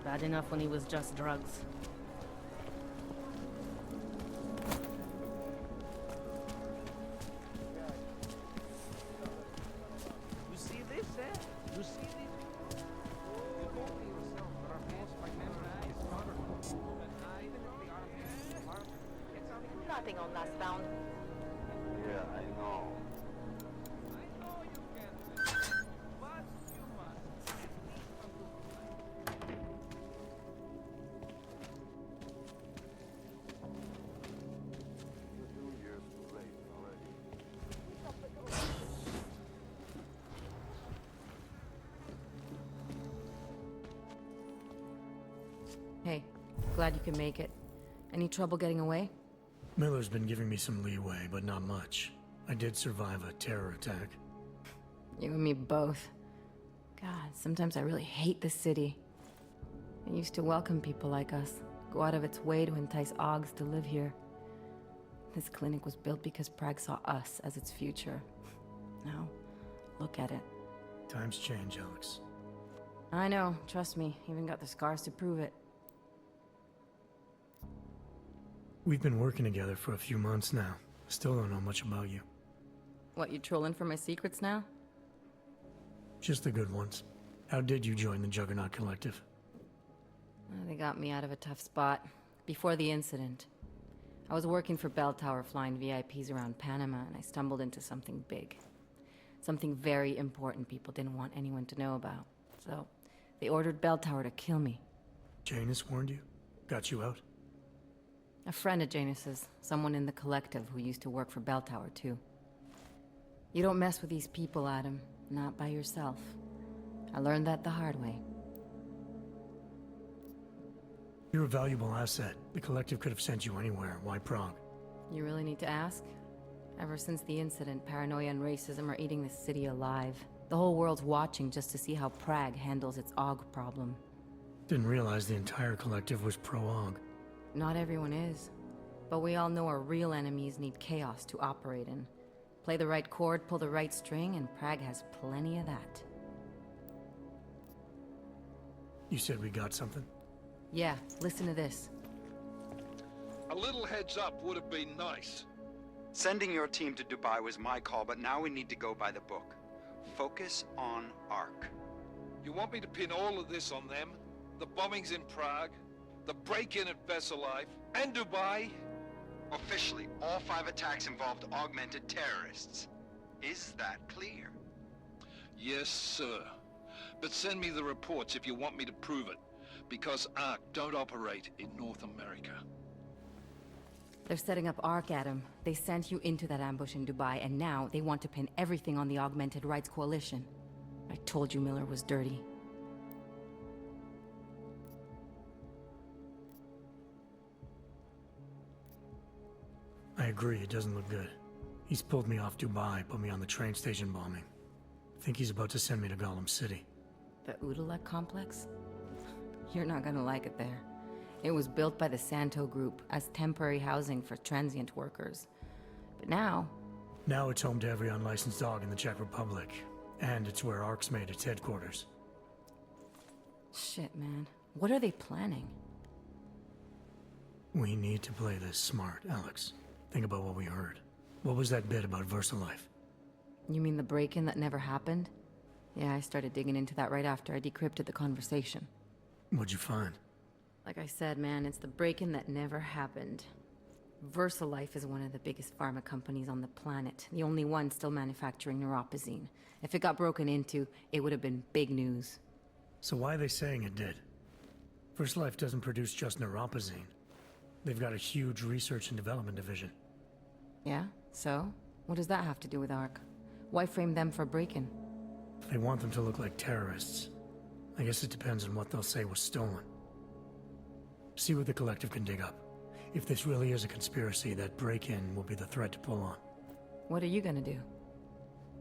Bad enough when he was just drugs. You see this, eh? You see this? You told me yourself that our pants by memory is powerful. And I think the artists are powerful. It's something Nothing on us found. Yeah, I know. I know you can win, but you must at least a little. You're 2 years too late already. Hey, glad you can make it. Any trouble getting away? Miller's been giving me some leeway, but not much. I did survive a terror attack. You and me both. God, sometimes I really hate this city. It used to welcome people like us, go out of its way to entice Augs to live here. This clinic was built because Prague saw us as its future. Now, look at it. Times change, Alex. I know, trust me, even got the scars to prove it. We've been working together for a few months now. Still don't know much about you. What, you trolling for my secrets now? Just the good ones. How did you join the Juggernaut Collective? They got me out of a tough spot. Before the incident. I was working for Bell Tower flying VIPs around Panama, and I stumbled into something big. Something very important people didn't want anyone to know about. So, they ordered Bell Tower to kill me. Janus warned you? Got you out? A friend of Janus's, someone in the collective who used to work for Bell Tower too. You don't mess with these people, Adam. Not by yourself. I learned that the hard way. You're a valuable asset. The collective could have sent you anywhere. Why Prague? You really need to ask? Ever since the incident, paranoia and racism are eating this city alive. The whole world's watching just to see how Prague handles its AUG problem. Didn't realize the entire collective was pro-AUG. Not everyone is. But we all know our real enemies need chaos to operate in. Play the right chord, pull the right string, and Prague has plenty of that. You said we got something? Yeah, listen to this. A little heads up would have been nice. Sending your team to Dubai was my call, but now we need to go by the book. Focus on Ark. You want me to pin all of this on them? The bombings in Prague, the break-in at Vessel Life, and Dubai? Officially, all 5 attacks involved augmented terrorists. Is that clear? Yes, sir. But send me the reports if you want me to prove it, because Ark don't operate in North America. They're setting up Ark, Adam. They sent you into that ambush in Dubai, and now they want to pin everything on the Augmented Rights Coalition. I told you Miller was dirty. I agree, it doesn't look good. He's pulled me off Dubai, put me on the train station bombing. I think he's about to send me to Golem City. The Udalek complex? You're not gonna like it there. It was built by the Santo Group as temporary housing for transient workers. But now... Now it's home to every unlicensed dog in the Czech Republic. And it's where Ark's made its headquarters. Shit, man. What are they planning? We need to play this smart, Alex. Think about what we heard. What was that bit about VersaLife? You mean the break-in that never happened? Yeah, I started digging into that right after I decrypted the conversation. What'd you find? Like I said, man, it's the break-in that never happened. VersaLife is one of the biggest pharma companies on the planet. The only one still manufacturing neuropozyne. If it got broken into, it would have been big news. So why are they saying it did? VersaLife doesn't produce just neuropozyne. They've got a huge research and development division. Yeah? So? What does that have to do with ARC? Why frame them for break-in? They want them to look like terrorists. I guess it depends on what they'll say was stolen. See what the collective can dig up. If this really is a conspiracy, that break-in will be the thread to pull on. What are you gonna do?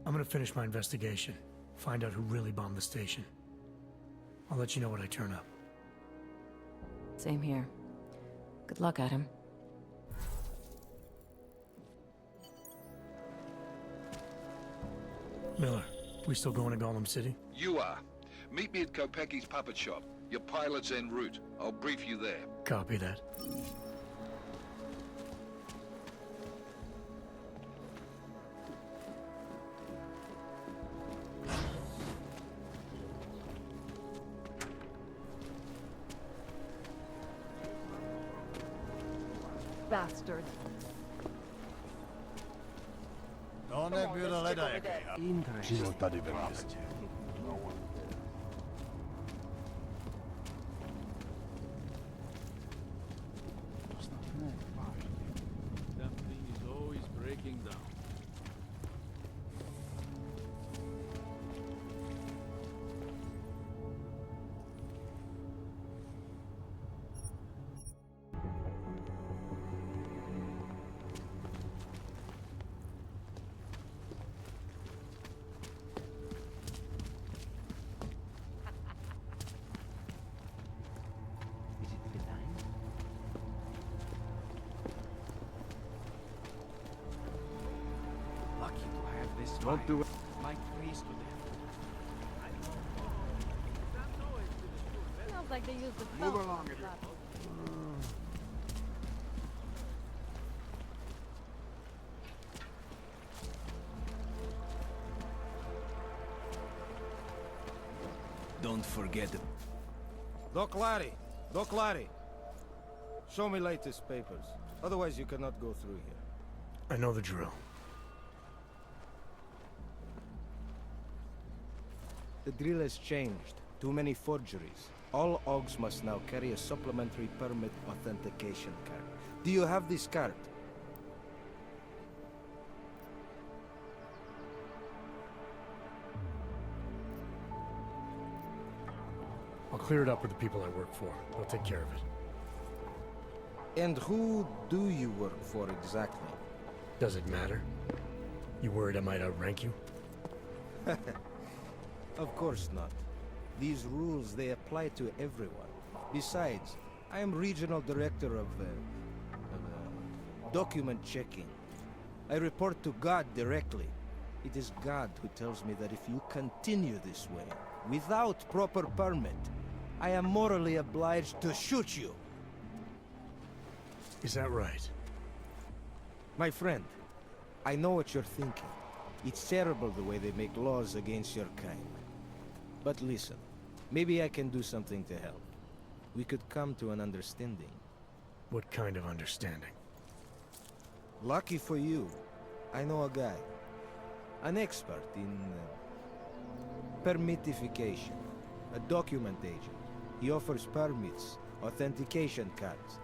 I'm gonna finish my investigation, find out who really bombed the station. I'll let you know when I turn up. Same here. Good luck, Adam. Miller, we still going to Golem City? You are. Meet me at Kopecki's puppet shop. Your pilot's en route. I'll brief you there. Copy that. Bastard. Non è più dalle idee. Ci sono stati veramente. That thing is always breaking down. Is it bedtime? Lucky to have this. Don't do it. Like priest to them. Sounds like they used the Move belt along, for Adrian. that. Don't forget it. Doc Larry. Show me latest papers. Otherwise you cannot go through here. I know the drill. The drill has changed. Too many forgeries. All Augs must now carry a supplementary permit authentication card. Do you have this card? I'll clear it up with the people I work for. They'll take care of it. And who do you work for exactly? Does it matter? You worried I might outrank you? Of course not. These rules, they apply to everyone. Besides, I am regional director of document checking. I report to God directly. It is God who tells me that if you continue this way, without proper permit, I am morally obliged to shoot you. Is that right? My friend, I know what you're thinking. It's terrible the way they make laws against your kind. But listen, maybe I can do something to help. We could come to an understanding. What kind of understanding? Lucky for you, I know a guy. An expert in permitification. A document agent. He offers permits, authentication cards.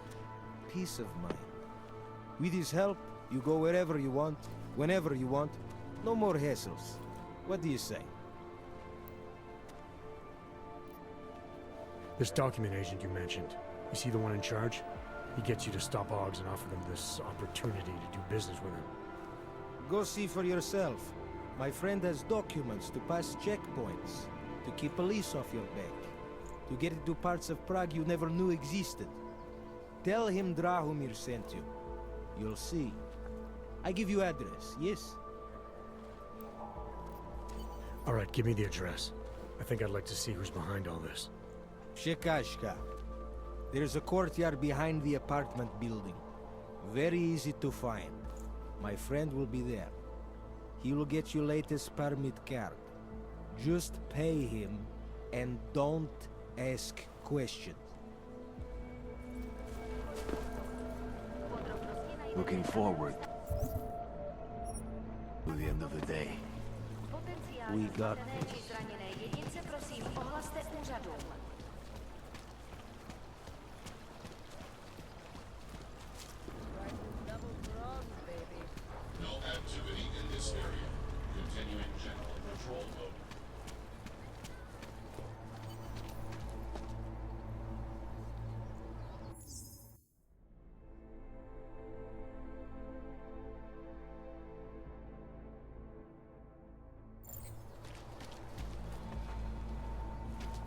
Peace of mind. With his help, you go wherever you want, whenever you want. No more hassles. What do you say? This document agent you mentioned, is he the one in charge? He gets you to stop Augs and offer them this opportunity to do business with him. Go see for yourself. My friend has documents to pass checkpoints, to keep police off your back, to get into parts of Prague you never knew existed. Tell him Drahomir sent you. You'll see. I give you address, yes? All right, give me the address. I think I'd like to see who's behind all this. Shekashka. There's a courtyard behind the apartment building. Very easy to find. My friend will be there. He will get you latest permit card. Just pay him and don't ask questions. Looking forward to the end of the day. We got No activity in this area. Continuing general patrol mode.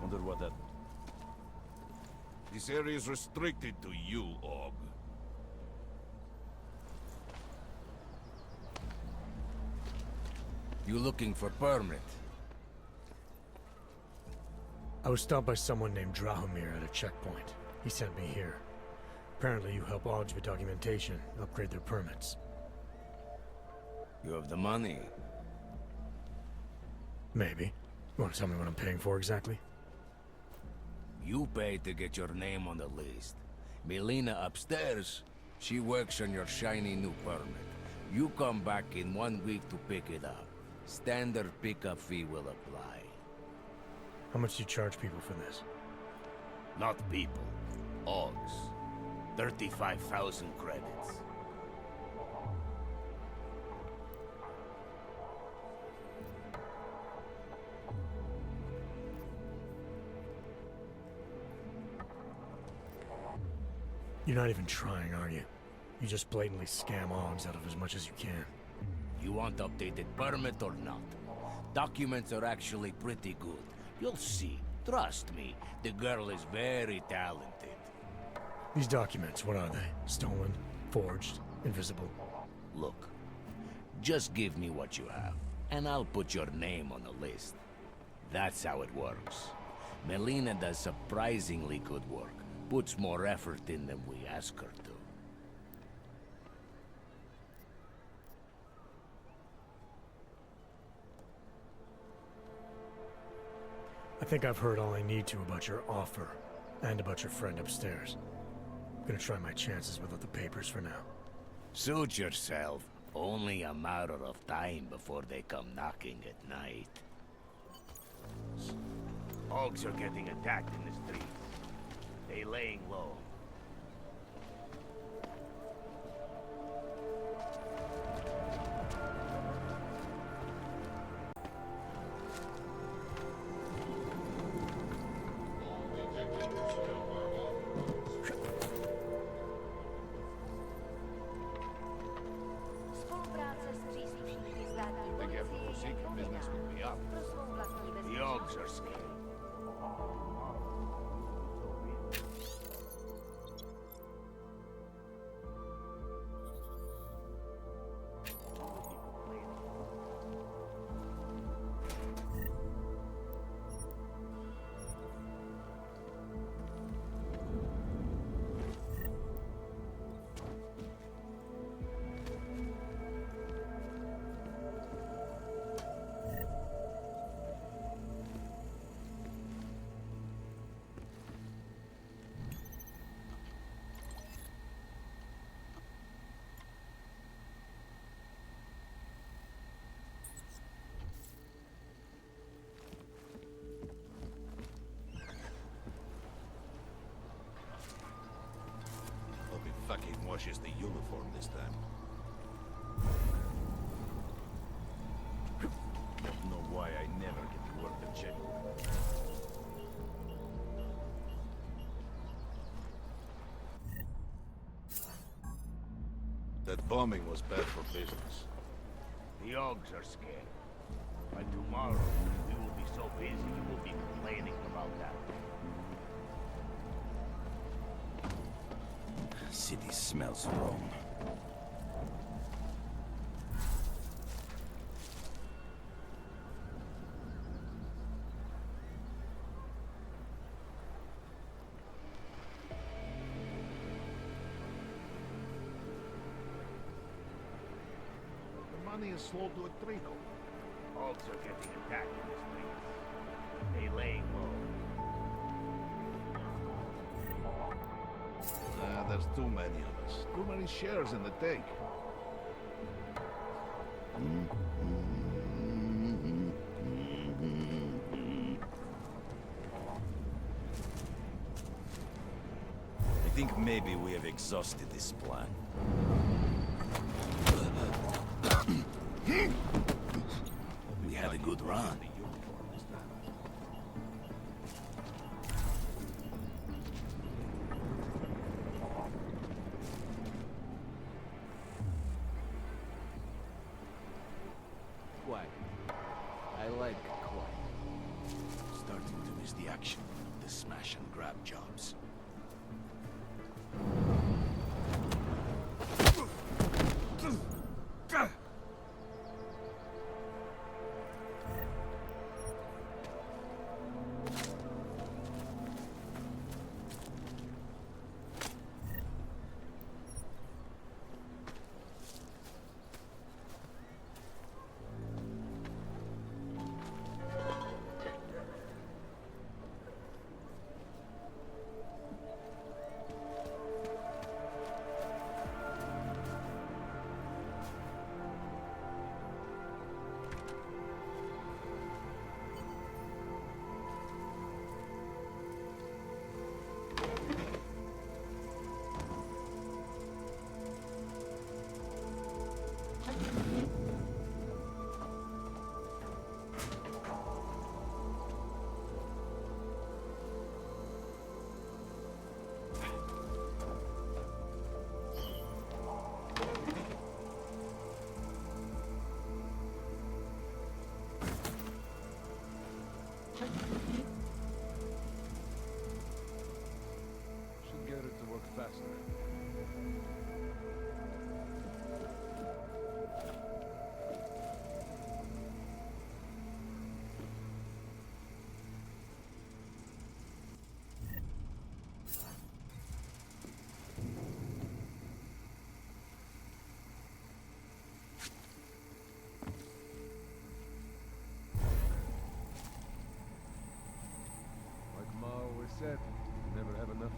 Wonder what that... This area is restricted to you, Og. You looking for permit? I was stopped by someone named Drahomir at a checkpoint. He sent me here. Apparently you help Augs with documentation, upgrade their permits. You have the money? Maybe. You want to tell me what I'm paying for exactly? You pay to get your name on the list. Melina upstairs, she works on your shiny new permit. You come back in 1 week to pick it up. Standard pickup fee will apply. How much do you charge people for this? Not people. Augs. 35,000 credits. You're not even trying, are you? You just blatantly scam Augs out of as much as you can. You want updated permit or not? Documents are actually pretty good. You'll see. Trust me, the girl is very talented. These documents, what are they? Stolen? Forged? Invisible? Look, just give me what you have, and I'll put your name on the list. That's how it works. Melina does surprisingly good work. Puts more effort in than we ask her to. I think I've heard all I need to about your offer, and about your friend upstairs. I'm gonna try my chances without the papers for now. Suit yourself. Only a matter of time before they come knocking at night. Hogs are getting attacked in the streets. They laying low. The Augs are scared. Fucking washes the uniform this time. Don't know why I never get to work the check. That bombing was bad for business. The Augs are scared. By tomorrow, we will be so busy you will be complaining about that. City smells wrong. The money is slow to trickle. Hogs are getting attacked in the streets. They laying low. There's too many of us. Too many shares in the take. I think maybe we have exhausted this plan. We had a good run. Quiet. I like quiet. Starting to miss the action, the smash and grab jobs.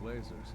lasers.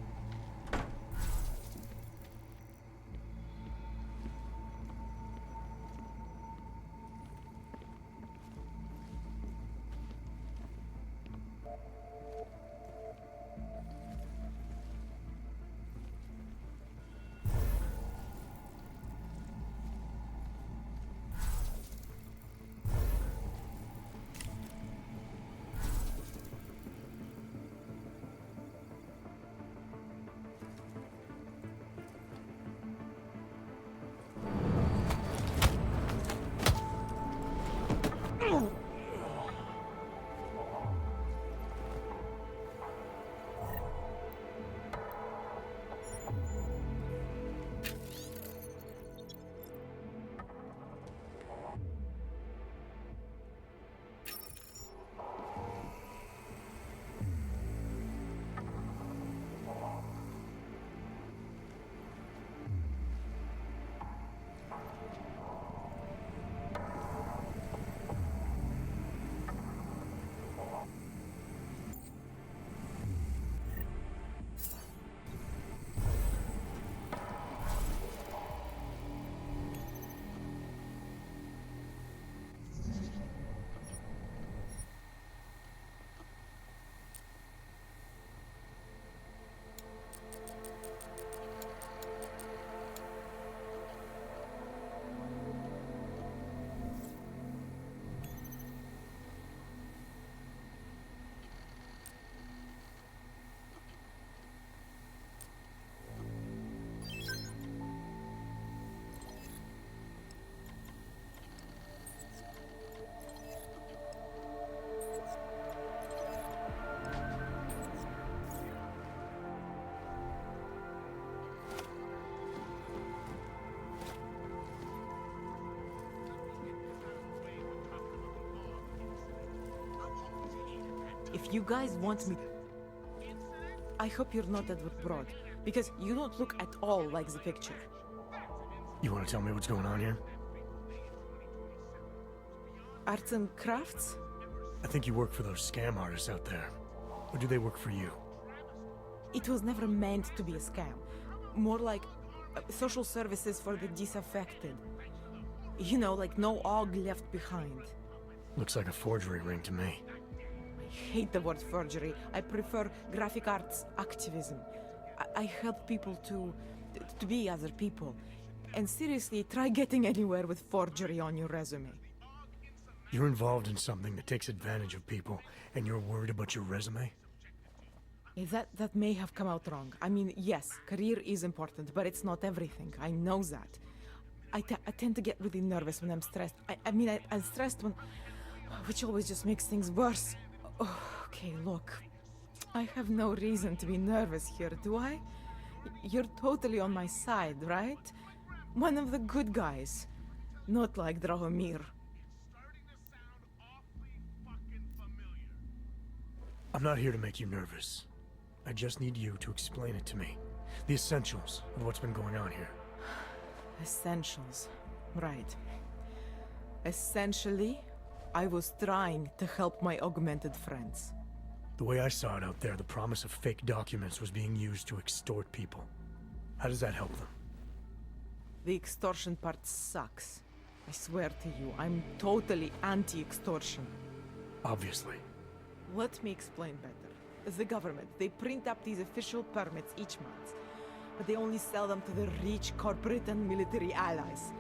If you guys want me... I hope you're not Edward Broad, because you don't look at all like the picture. You want to tell me what's going on here? Arts and crafts? I think you work for those scam artists out there. Or do they work for you? It was never meant to be a scam. More like social services for the disaffected. You know, like no og left behind. Looks like a forgery ring to me. I hate the word forgery. I prefer graphic arts activism. I help people to be other people. And seriously, try getting anywhere with forgery on your resume. You're involved in something that takes advantage of people, and you're worried about your resume? That may have come out wrong. I mean, yes, career is important, but it's not everything. I know that. I tend to get really nervous when I'm stressed. I'm stressed when... which always just makes things worse. Oh, okay, look. I have no reason to be nervous here, do I? You're totally on my side, right? One of the good guys. Not like Drahomir. I'm not here to make you nervous. I just need you to explain it to me. The essentials of what's been going on here. Essentials. Right. Essentially, I was trying to help my augmented friends. The way I saw it out there, the promise of fake documents was being used to extort people. How does that help them? The extortion part sucks. I swear to you, I'm totally anti-extortion. Obviously. Let me explain better. The government, they print up these official permits each month, but they only sell them to the rich corporate and military allies.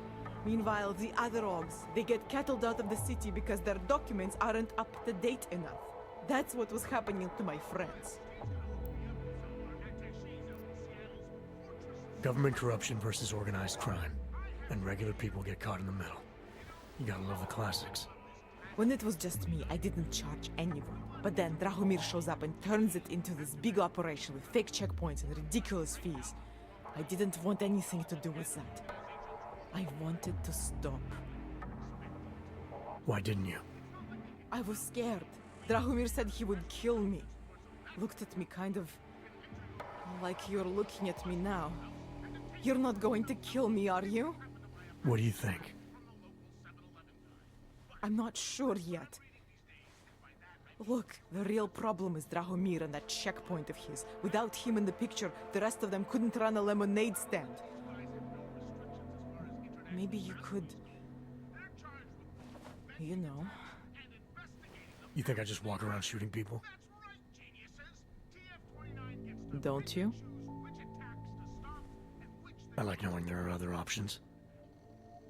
Meanwhile, the other Augs, they get cattled out of the city because their documents aren't up to date enough. That's what was happening to my friends. Government corruption versus organized crime. And regular people get caught in the middle. You gotta love the classics. When it was just me, I didn't charge anyone. But then Drahomir shows up and turns it into this big operation with fake checkpoints and ridiculous fees. I didn't want anything to do with that. I wanted to stop. Why didn't you? I was scared. Drahomir said he would kill me. Looked at me kind of... like you're looking at me now. You're not going to kill me, are you? What do you think? I'm not sure yet. Look, the real problem is Drahomir and that checkpoint of his. Without him in the picture, the rest of them couldn't run a lemonade stand. Maybe you could... You know... You think I just walk around shooting people? Don't you? I like knowing there are other options.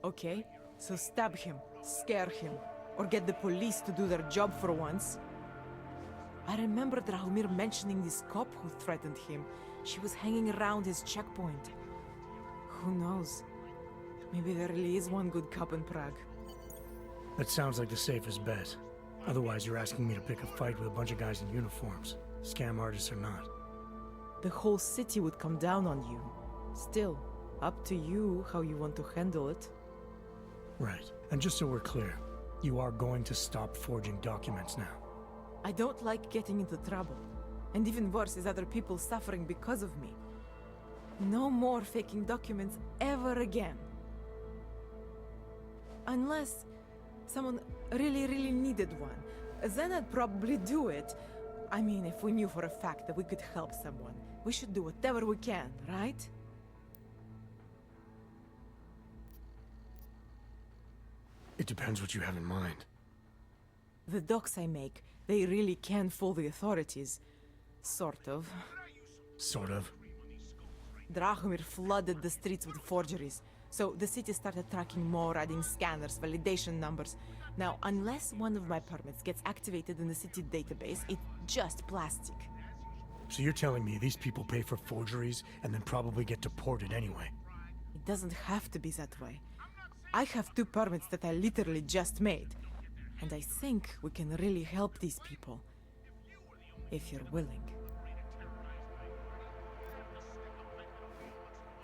Okay, so stab him, scare him, or get the police to do their job for once. I remember Drahomir mentioning this cop who threatened him. She was hanging around his checkpoint. Who knows? Maybe there really is one good cop in Prague. That sounds like the safest bet. Otherwise, you're asking me to pick a fight with a bunch of guys in uniforms, scam artists or not. The whole city would come down on you. Still, up to you how you want to handle it. Right. And just so we're clear, you are going to stop forging documents now. I don't like getting into trouble. And even worse is other people suffering because of me. No more faking documents ever again. Unless someone really needed one. Then I'd probably do it. I mean, if we knew for a fact that we could help someone, we should do whatever we can, right? It depends what you have in mind. The docs I make, they really can fool the authorities. Sort of. Sort of. Drahomir flooded the streets with forgeries. So the city started tracking more, adding scanners, validation numbers. Now, unless one of my permits gets activated in the city database, it's just plastic. So you're telling me these people pay for forgeries and then probably get deported anyway? It doesn't have to be that way. I have 2 permits that I literally just made. And I think we can really help these people. If you're willing.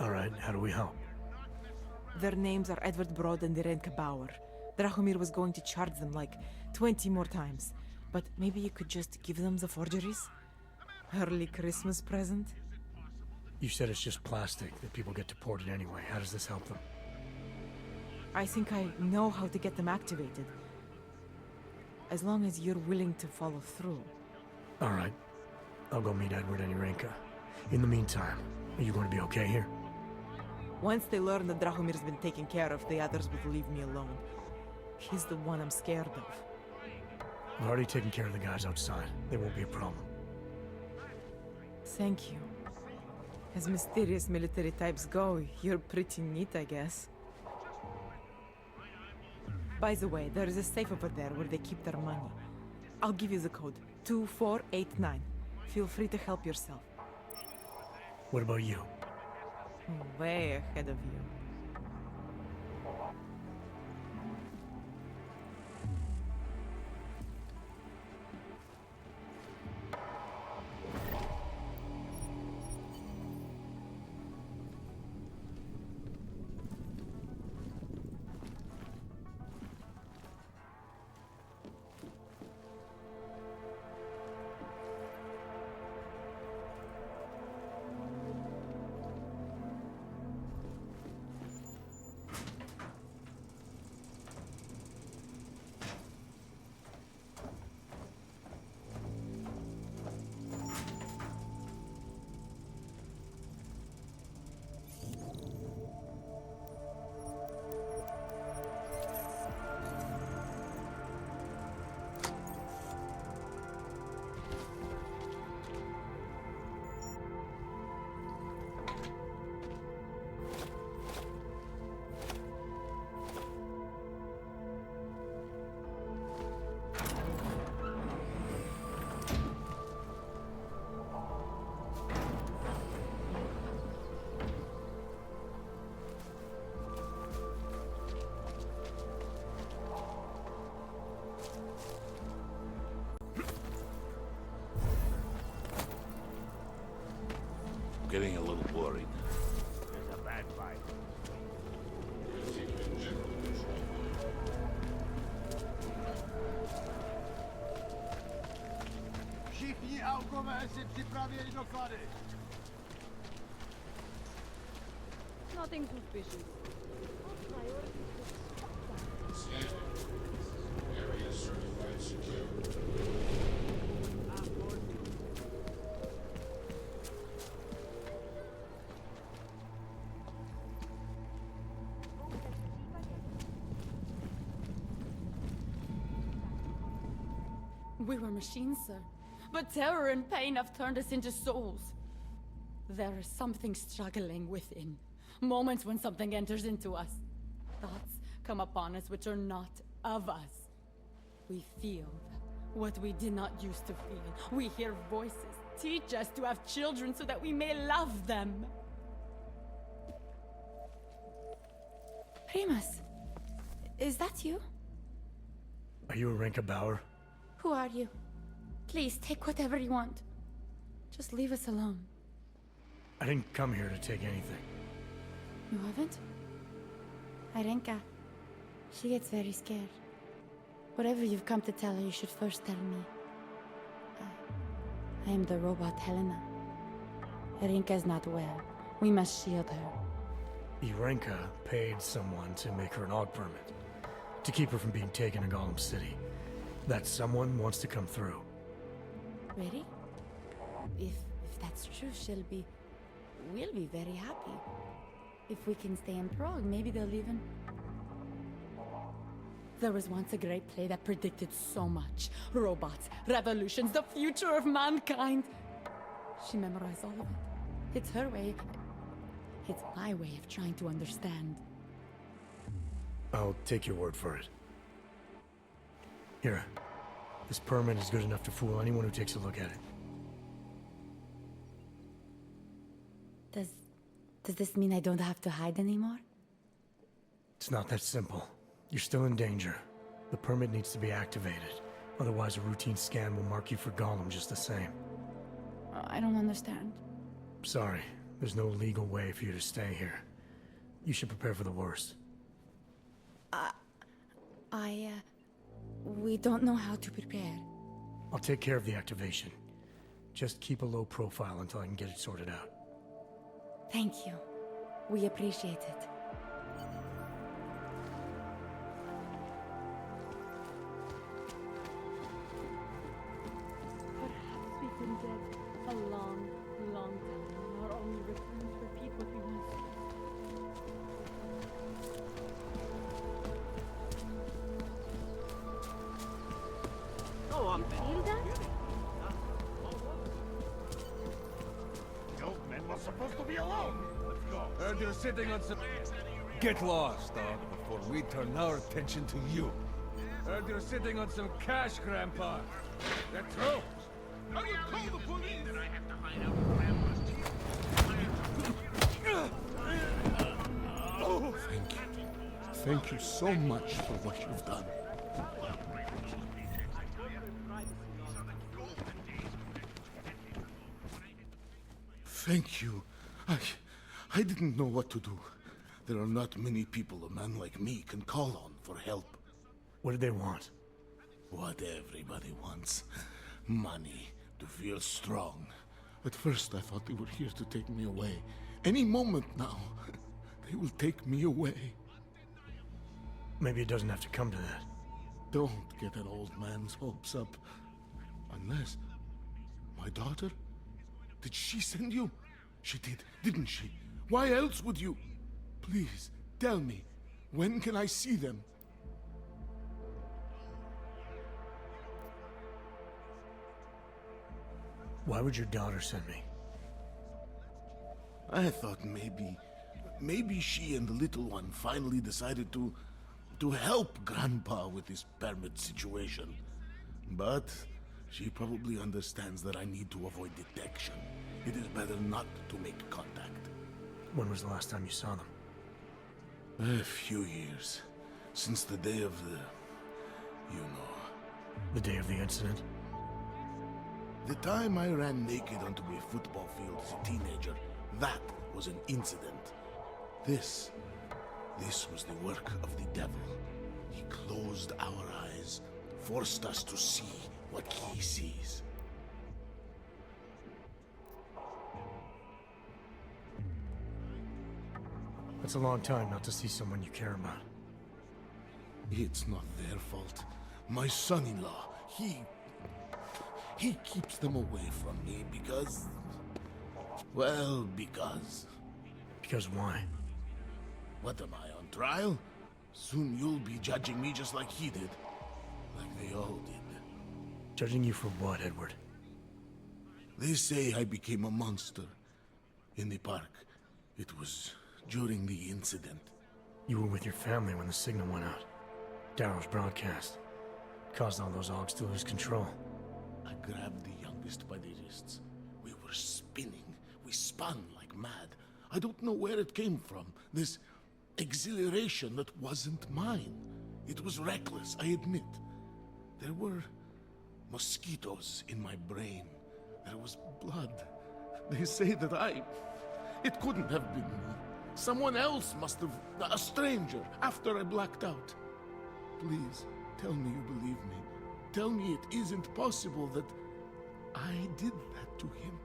Alright, how do we help? Their names are Edward Broad and Irenka Bauer. Drahomir was going to charge them like 20 more times. But maybe you could just give them the forgeries? Early Christmas present? You said it's just plastic, that people get deported anyway. How does this help them? I think I know how to get them activated. As long as you're willing to follow through. Alright. I'll go meet Edward and Irenka. In the meantime, are you going to be okay here? Once they learn that Drahomir's been taken care of, the others would leave me alone. He's the one I'm scared of. I've already taken care of the guys outside. They won't be a problem. Thank you. As mysterious military types go, you're pretty neat, I guess. By the way, there is a safe over there where they keep their money. I'll give you the code. 2489. Feel free to help yourself. What about you? Way ahead of you. Getting a little worried. There's a bad fight. Všichni augové si připravěli doklady. Nothing suspicious. Area certified secure. We were machines, sir. But terror and pain have turned us into souls. There is something struggling within. Moments when something enters into us. Thoughts come upon us which are not of us. We feel what we did not used to feel. We hear voices teach us to have children so that we may love them. Primus, is that you? Are you Arinka Bauer? Who are you? Please, take whatever you want. Just leave us alone. I didn't come here to take anything. You haven't? Arenka. She gets very scared. Whatever you've come to tell her, you should first tell me. I am the robot Helena. Arenka is not well. We must shield her. Arinka paid someone to make her an AUG permit. To keep her from being taken to Golem City. That someone wants to come through. Really? If that's true, we'll be very happy. If we can stay in Prague, maybe they'll even... There was once a great play that predicted so much. Robots, revolutions, the future of mankind. She memorized all of it. It's her way. It's my way of trying to understand. I'll take your word for it. Here. This permit is good enough to fool anyone who takes a look at it. Does this mean I don't have to hide anymore? It's not that simple. You're still in danger. The permit needs to be activated. Otherwise, a routine scan will mark you for Golem just the same. I don't understand. Sorry. There's no legal way for you to stay here. You should prepare for the worst. We don't know how to prepare. I'll take care of the activation. Just keep a low profile until I can get it sorted out. Thank you. We appreciate it. Perhaps we can get a long, long time on our only return to repeat what we want. Go on, Feel that? Goatmen were supposed to be alone. Let's go. Heard you're sitting on some... Get lost, dog, before we turn our attention to you. Heard you're sitting on some cash, Grandpa. That's true. I will call the police! Then I have to hide out with Grandpa's teeth. Oh, thank you. Thank you so much for what you've done. Thank you. I didn't know what to do. There are not many people a man like me can call on for help. What did they want? What everybody wants. Money, to feel strong. At first I thought they were here to take me away. Any moment now, they will take me away. Maybe it doesn't have to come to that. Don't get an old man's hopes up. Unless... my daughter? Did she send you? She did, didn't she? Why else would you? Please, tell me. When can I see them? Why would your daughter send me? I thought maybe she and the little one finally decided to help Grandpa with his permit situation. But she probably understands that I need to avoid detection. It is better not to make contact. When was the last time you saw them? A few years. Since the day of the... you know. The day of the incident? The time I ran naked onto a football field as a teenager, that was an incident. This was the work of the devil. He closed our eyes, forced us to see what he sees. That's a long time not to see someone you care about. It's not their fault. My son-in-law, he keeps them away from me because... well, because... Because why? What am I, on trial? Soon you'll be judging me just like he did. Like they all did. Judging you for what, Edward? They say I became a monster in the park. It was during the incident. You were with your family when the signal went out. Darrow's broadcast. Caused all those Augs to lose control. I grabbed the youngest by the wrists. We were spinning. We spun like mad. I don't know where it came from. This exhilaration that wasn't mine. It was reckless, I admit. There were mosquitoes in my brain. There was blood. They say that it couldn't have been me. Someone else must have... a stranger, after I blacked out. Please, tell me you believe me. Tell me it isn't possible that I did that to him.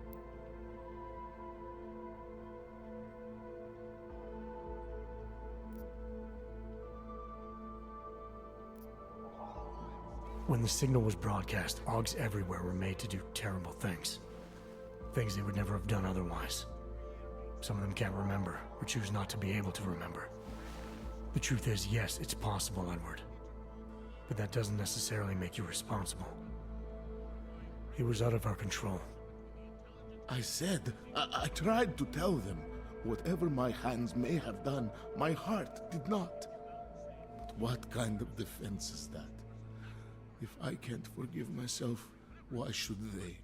When the signal was broadcast, Augs everywhere were made to do terrible things. Things they would never have done otherwise. Some of them can't remember, or choose not to be able to remember. The truth is, yes, it's possible, Edward. But that doesn't necessarily make you responsible. It was out of our control. I said, I tried to tell them. Whatever my hands may have done, my heart did not. But what kind of defense is that? If I can't forgive myself, why should they?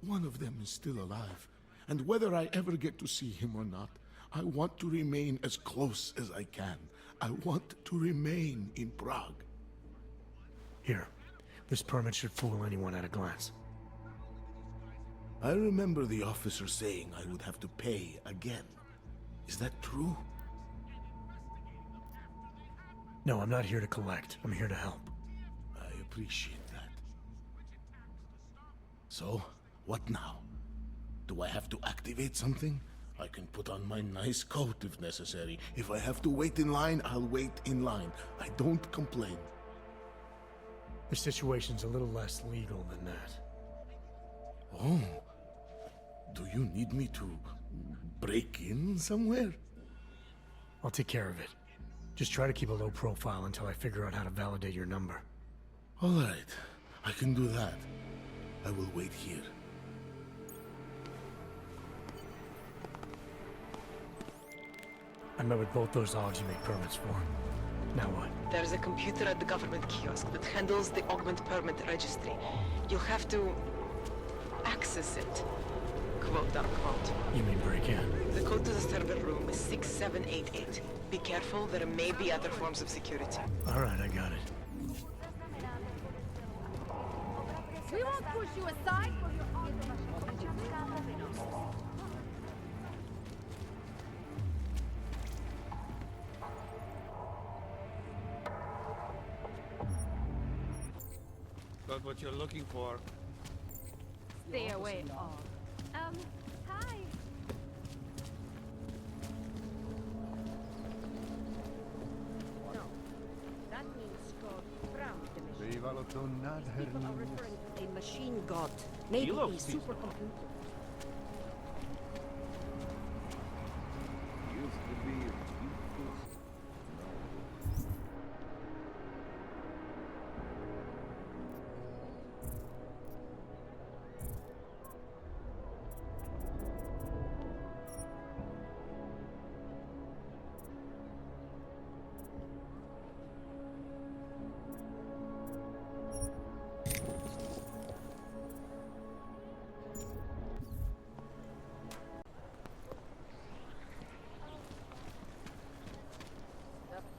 One of them is still alive, and whether I ever get to see him or not, I want to remain as close as I can. I want to remain in Prague. Here, this permit should fool anyone at a glance. I remember the officer saying I would have to pay again. Is that true? No, I'm not here to collect. I'm here to help. I appreciate that. So, what now? Do I have to activate something? I can put on my nice coat if necessary. If I have to wait in line, I'll wait in line. I don't complain. The situation's a little less legal than that. Oh. Do you need me to break in somewhere? I'll take care of it. Just try to keep a low profile until I figure out how to validate your number. All right. I can do that. I will wait here. I met with both those Augs you make permits for. Now what? There's a computer at the government kiosk that handles the augment permit registry. You'll have to access it, quote unquote. You mean break in? The code to the server room is 6788. Be careful, there may be other forms of security. Alright, I got it. We won't push you aside for your Got what you're looking for. Stay away, hi. No, that means God frowned the machine. Bývalo to People are nádherný. referring to a machine god. Maybe a supercomputer. Used to be a beautiful.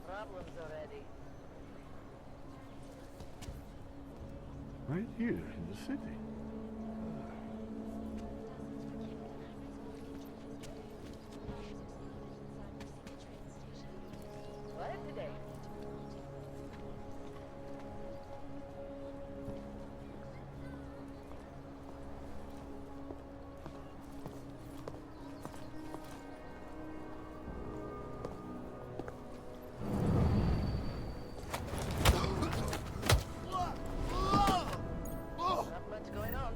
Problems already. Right here in the city. What today? Not much going on.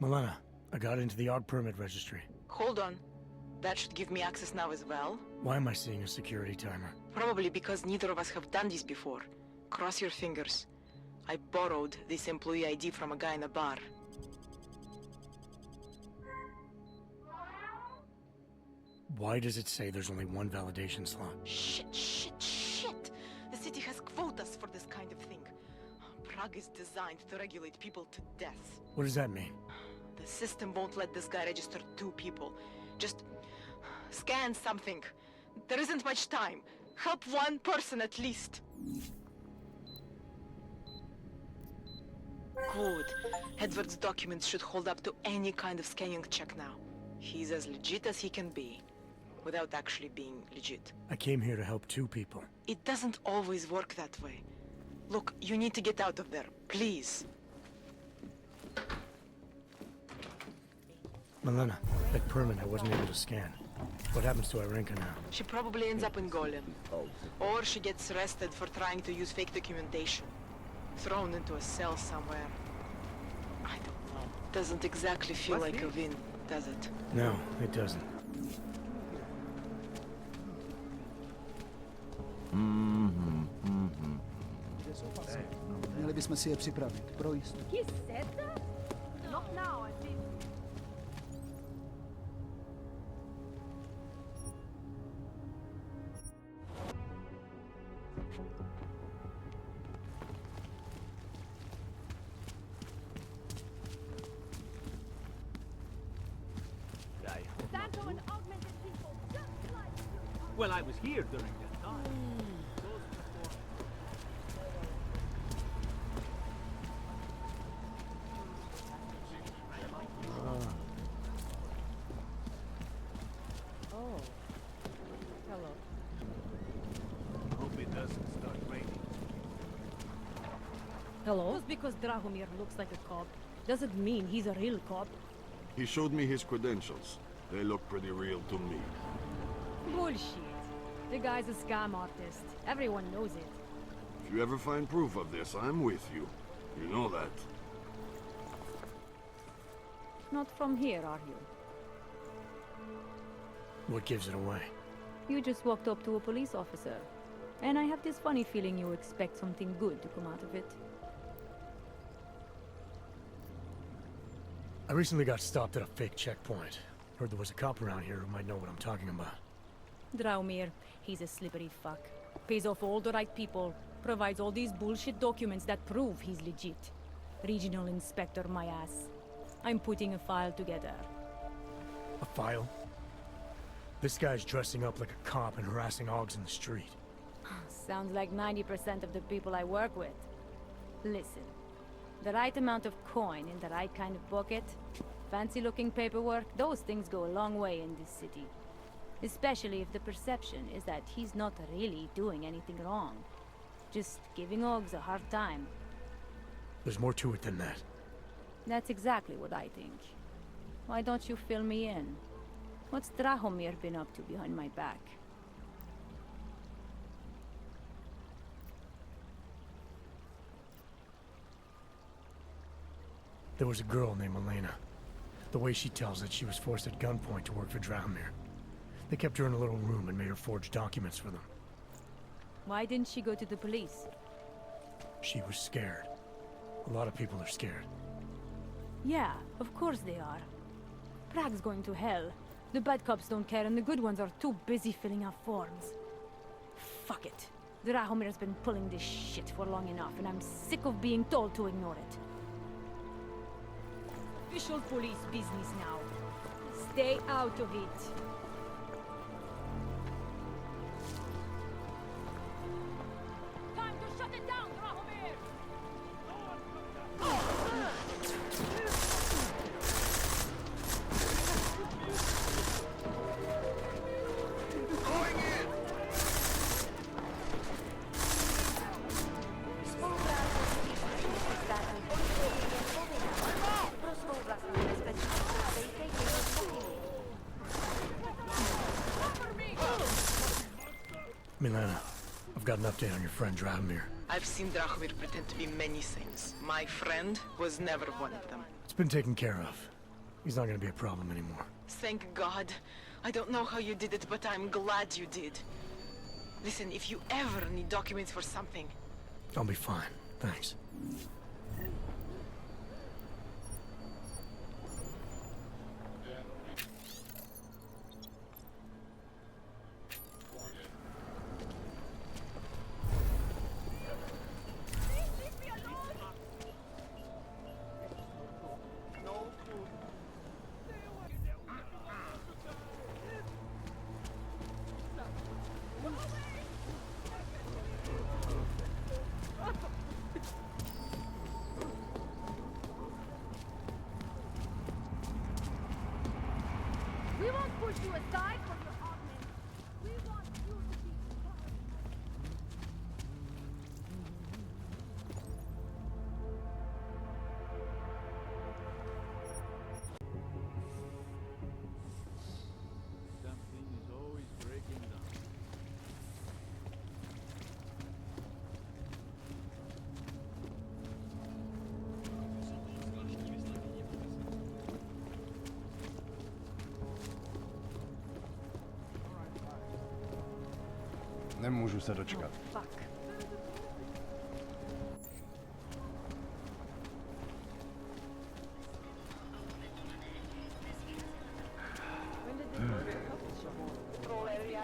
Milena, I got into the ARC permit registry. Hold on. That should give me access now as well. Why am I seeing a security timer? Probably because neither of us have done this before. Cross your fingers. I borrowed this employee ID from a guy in a bar. Why does it say there's only one validation slot? Shit! The city has quotas for this kind of thing. Prague is designed to regulate people to death. What does that mean? The system won't let this guy register 2 people. Just scan something. There isn't much time. Help 1 person at least. Good. Edward's documents should hold up to any kind of scanning check now. He's as legit as he can be, without actually being legit. I came here to help 2 people. It doesn't always work that way. Look, you need to get out of there, please. Milena, that permit I wasn't able to scan. What happens to Irenka now? She probably ends up in Golem. Or she gets arrested for trying to use fake documentation. Thrown into a cell somewhere. I don't know. Doesn't exactly feel like a win, does it? No, it doesn't. Měli bychom si je připravit, pro jistotu. He said that? Not now, I think. Santo and augmented people, just like you. Well, I was here during that time. Oh. Hello. Hope it doesn't start raining. Hello? Just because Drahomir looks like a cop doesn't mean he's a real cop. He showed me his credentials. They look pretty real to me. Bullshit. The guy's a scam artist. Everyone knows it. If you ever find proof of this, I'm with you. You know that. Not from here, are you? What gives it away? You just walked up to a police officer. And I have this funny feeling you expect something good to come out of it. I recently got stopped at a fake checkpoint. Heard there was a cop around here who might know what I'm talking about. Draumir, he's a slippery fuck. Pays off all the right people. Provides all these bullshit documents that prove he's legit. Regional inspector, my ass. I'm putting a file together. A file? This guy's dressing up like a cop and harassing Augs in the street. Sounds like 90% of the people I work with. Listen, the right amount of coin in the right kind of bucket, fancy-looking paperwork, those things go a long way in this city. Especially if the perception is that he's not really doing anything wrong. Just giving Augs a hard time. There's more to it than that. That's exactly what I think. Why don't you fill me in? What's Drahomir been up to behind my back? There was a girl named Elena. The way she tells it, she was forced at gunpoint to work for Drahomir. They kept her in a little room and made her forge documents for them. Why didn't she go to the police? She was scared. A lot of people are scared. Yeah, of course they are. Prague's going to hell. The bad cops don't care and the good ones are too busy filling out forms. Fuck it. Drahomir's been pulling this shit for long enough and I'm sick of being told to ignore it. Official police business now. Stay out of it. Time to shut it down, Drahomir! Milena, I've got an update on your friend Drahomir. I've seen Drahomir pretend to be many things. My friend was never one of them. It's been taken care of. He's not gonna be a problem anymore. Thank God. I don't know how you did it, but I'm glad you did. Listen, if you ever need documents for something... I'll be fine, thanks. We won't push you aside for your argument. We want you to be Something is always breaking down. Nemůžu se dočkat. fuck.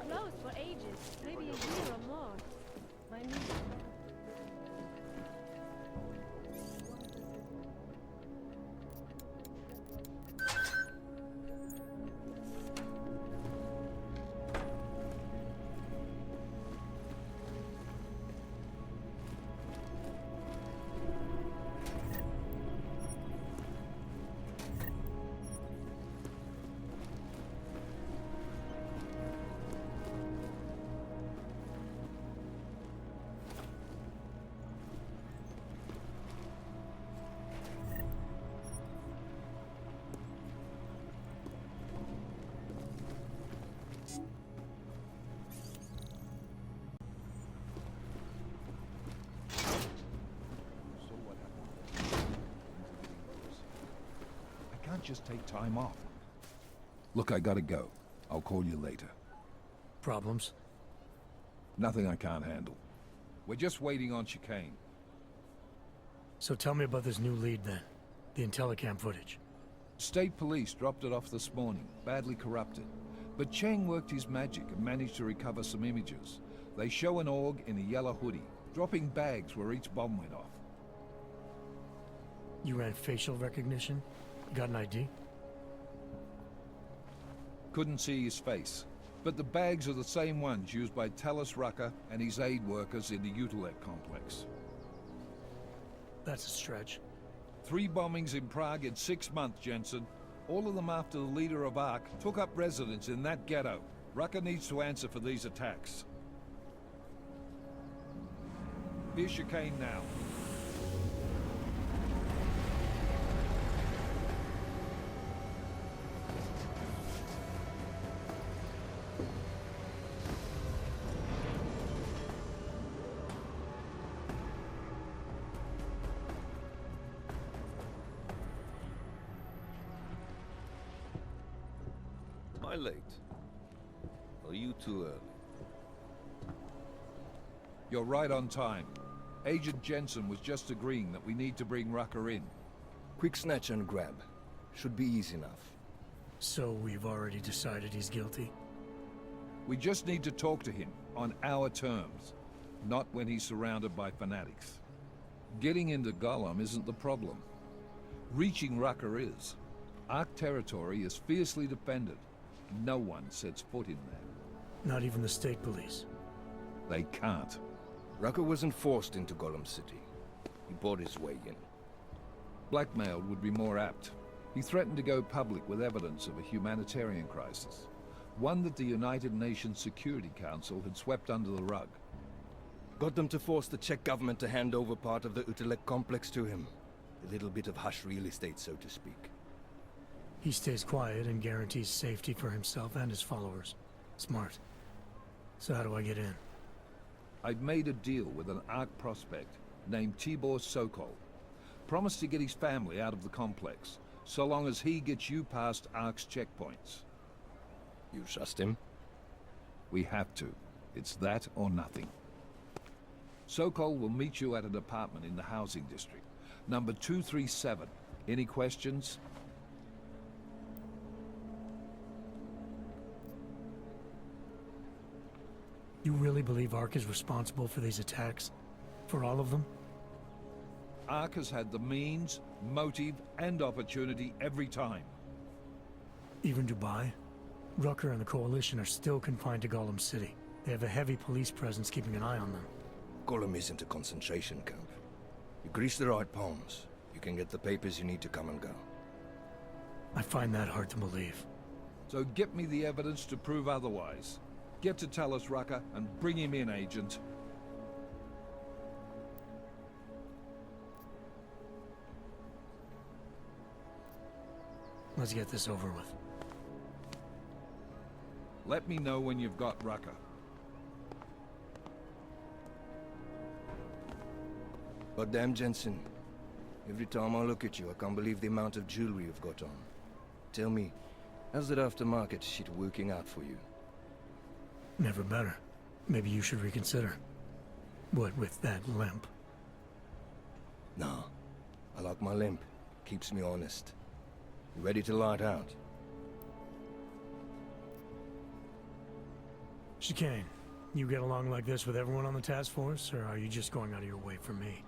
Closed for ages, maybe a year or more. I need I can't just take time off. Look, I gotta go. I'll call you later. Problems? Nothing I can't handle. We're just waiting on chicane. So tell me about this new lead then. The Intellicam footage. State police dropped it off this morning, badly corrupted. But Cheng worked his magic and managed to recover some images. They show an org in a yellow hoodie, dropping bags where each bomb went off. You ran facial recognition? Got an ID? Couldn't see his face. But the bags are the same ones used by Talus Rucker and his aid workers in the Utilek complex. That's a stretch. 3 bombings in Prague in 6 months, Jensen. All of them after the leader of ARC took up residence in that ghetto. Rucker needs to answer for these attacks. Here's chicane now. Am I late? Or are you too early? You're right on time. Agent Jensen was just agreeing that we need to bring Rucker in. Quick snatch and grab. Should be easy enough. So we've already decided he's guilty? We just need to talk to him on our terms, not when he's surrounded by fanatics. Getting into Golem isn't the problem. Reaching Rucker is. ARC territory is fiercely defended. No one sets foot in there. Not even the state police? They can't. Rucker wasn't forced into Golem City. He bought his way in. Blackmailed would be more apt. He threatened to go public with evidence of a humanitarian crisis. One that the United Nations Security Council had swept under the rug. Got them to force the Czech government to hand over part of the Utilek complex to him. A little bit of hush real estate, so to speak. He stays quiet and guarantees safety for himself and his followers. Smart. So how do I get in? I've made a deal with an ARC prospect named Tibor Sokol. Promised to get his family out of the complex, so long as he gets you past Ark's checkpoints. You trust him? We have to. It's that or nothing. Sokol will meet you at an apartment in the housing district. Number 237. Any questions? You really believe Ark is responsible for these attacks? For all of them? Ark has had the means, motive, and opportunity every time. Even Dubai? Rucker and the Coalition are still confined to Golem City. They have a heavy police presence keeping an eye on them. Golem isn't a concentration camp. You grease the right palms, you can get the papers you need to come and go. I find that hard to believe. So get me the evidence to prove otherwise. Get to Talus Rucker and bring him in, Agent. Let's get this over with. Let me know when you've got Rucker. Goddamn, Jensen. Every time I look at you, I can't believe the amount of jewelry you've got on. Tell me, how's that aftermarket shit working out for you? Never better. Maybe you should reconsider. What with that limp? No. I like my limp. Keeps me honest. You ready to light out? Chicane, you get along like this with everyone on the task force, or are you just going out of your way for me?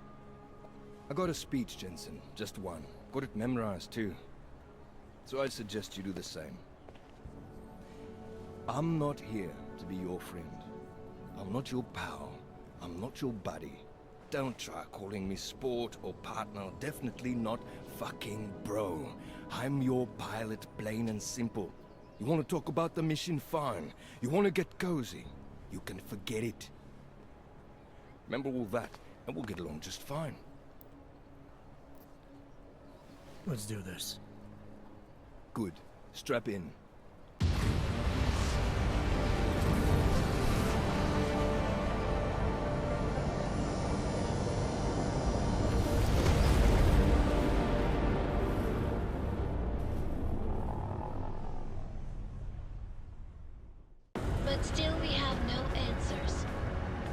I got a speech, Jensen. Just one. Got it memorized, too. So I'd suggest you do the same. I'm not here to be your friend. I'm not your pal. I'm not your buddy. Don't try calling me sport or partner. Definitely not fucking bro. I'm your pilot, plain and simple. You want to talk about the mission? Fine. You want to get cozy? You can forget it. Remember all that, and we'll get along just fine. Let's do this. Good. Strap in. But still we have no answers.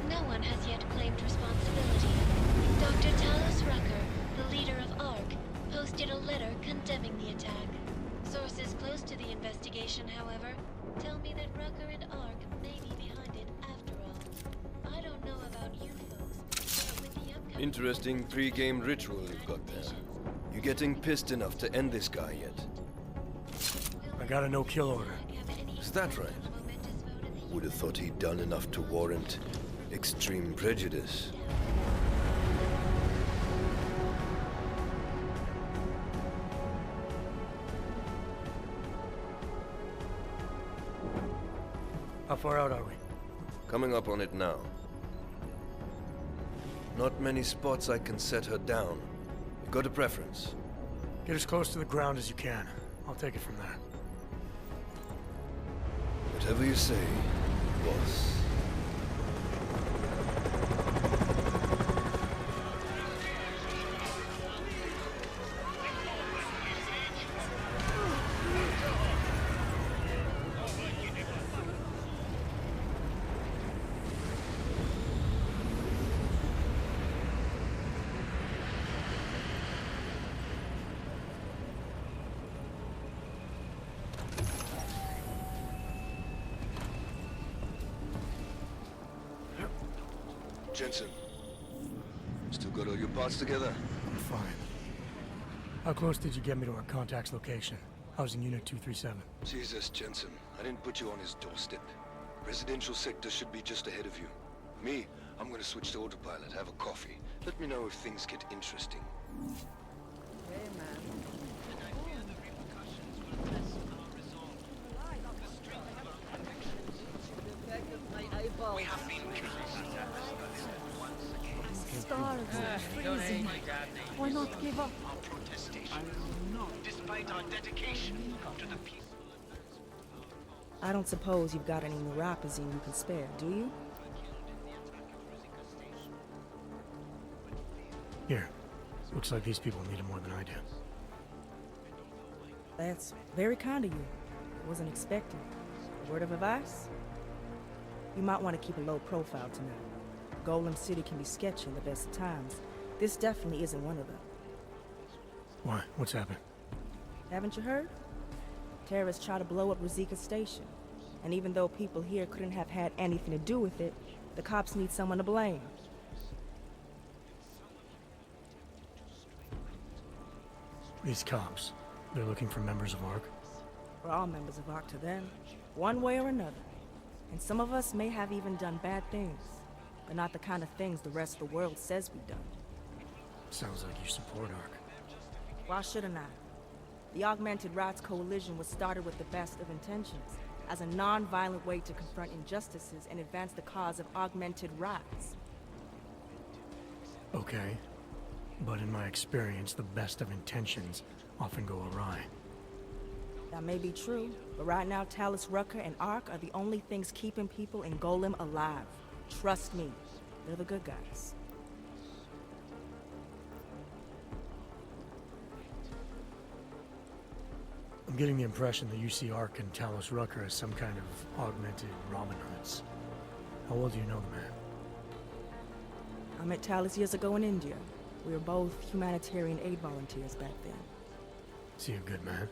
No one has yet claimed responsibility. Dr. Talus Rucker, the leader of ARC, posted a letter condemning the attack. Sources close to the investigation, however, tell me that Rucker and ARC may be behind it after all. I don't know about you folks, but with the upcoming... Interesting pre-game ritual you've got there. You getting pissed enough to end this guy yet? I got a no-kill order. Is that right? Would have thought he'd done enough to warrant extreme prejudice. How far out are we? Coming up on it now. Not many spots I can set her down. You got a preference? Get as close to the ground as you can. I'll take it from there. Whatever you say, boss. Jensen, still got all your parts together? Fine. How close did you get me to our contact's location? Housing Unit 237. Jesus, Jensen, I didn't put you on his doorstep. Residential sector should be just ahead of you. Me, I'm gonna switch to autopilot, have a coffee. Let me know if things get interesting. Hey, man. We have been Starved, freezing. Why not give up? our protestation, despite our dedication to the peace. I don't suppose you've got any Rapazine you can spare, do you? Here. Looks like these people need it more than I do. That's very kind of you. Wasn't expecting. A word of advice? You might want to keep a low profile tonight. Golem City can be sketchy in the best of times. This definitely isn't one of them. Why? What's happened? Haven't you heard? Terrorists try to blow up Rosika Station. And even though people here couldn't have had anything to do with it, the cops need someone to blame. These cops, they're looking for members of ARC? We're all members of ARC to them, one way or another. And some of us may have even done bad things, but not the kind of things the rest of the world says we've done. Sounds like you support ARC. Why shouldn't I? The Augmented Rights Coalition was started with the best of intentions, as a non-violent way to confront injustices and advance the cause of augmented rights. Okay. But in my experience, the best of intentions often go awry. That may be true, but right now Talus Rucker and ARC are the only things keeping people in Golem alive. Trust me, they're the good guys. I'm getting the impression that you see ARC and Talus Rucker as some kind of augmented Robin Hoods. How well do you know the man? I met Talus years ago in India. We were both humanitarian aid volunteers back then. Is he a good man?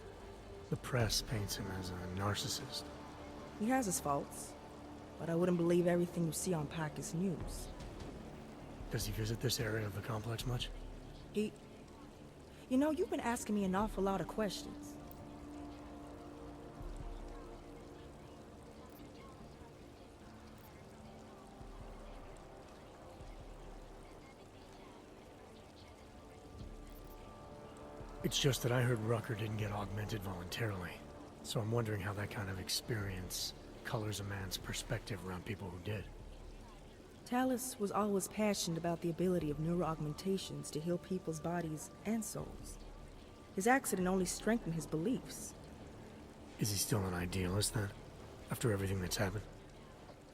The press paints him as a narcissist. He has his faults, but I wouldn't believe everything you see on Pakistan News. Does he visit this area of the complex much? You know, you've been asking me an awful lot of questions. It's just that I heard Rucker didn't get augmented voluntarily, so I'm wondering how that kind of experience colors a man's perspective around people who did. Talus was always passionate about the ability of neuroaugmentations to heal people's bodies and souls. His accident only strengthened his beliefs. Is he still an idealist then, after everything that's happened?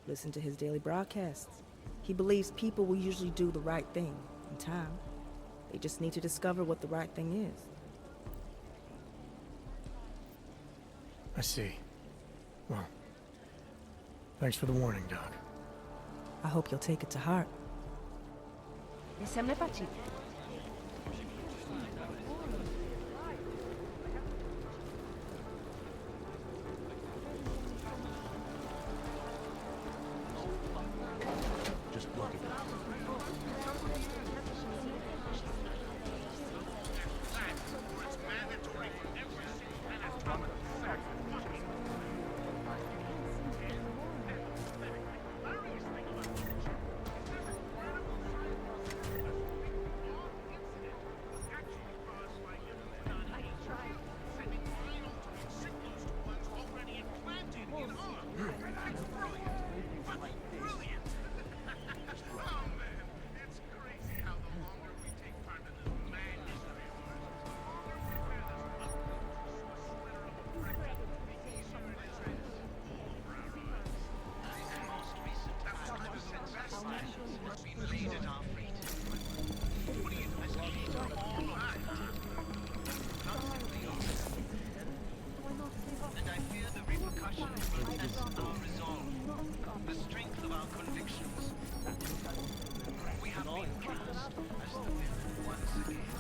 Listen to his daily broadcasts. He believes people will usually do the right thing in time. They just need to discover what the right thing is. I see. Well, thanks for the warning, Doc. I hope you'll take it to heart. Just look at that.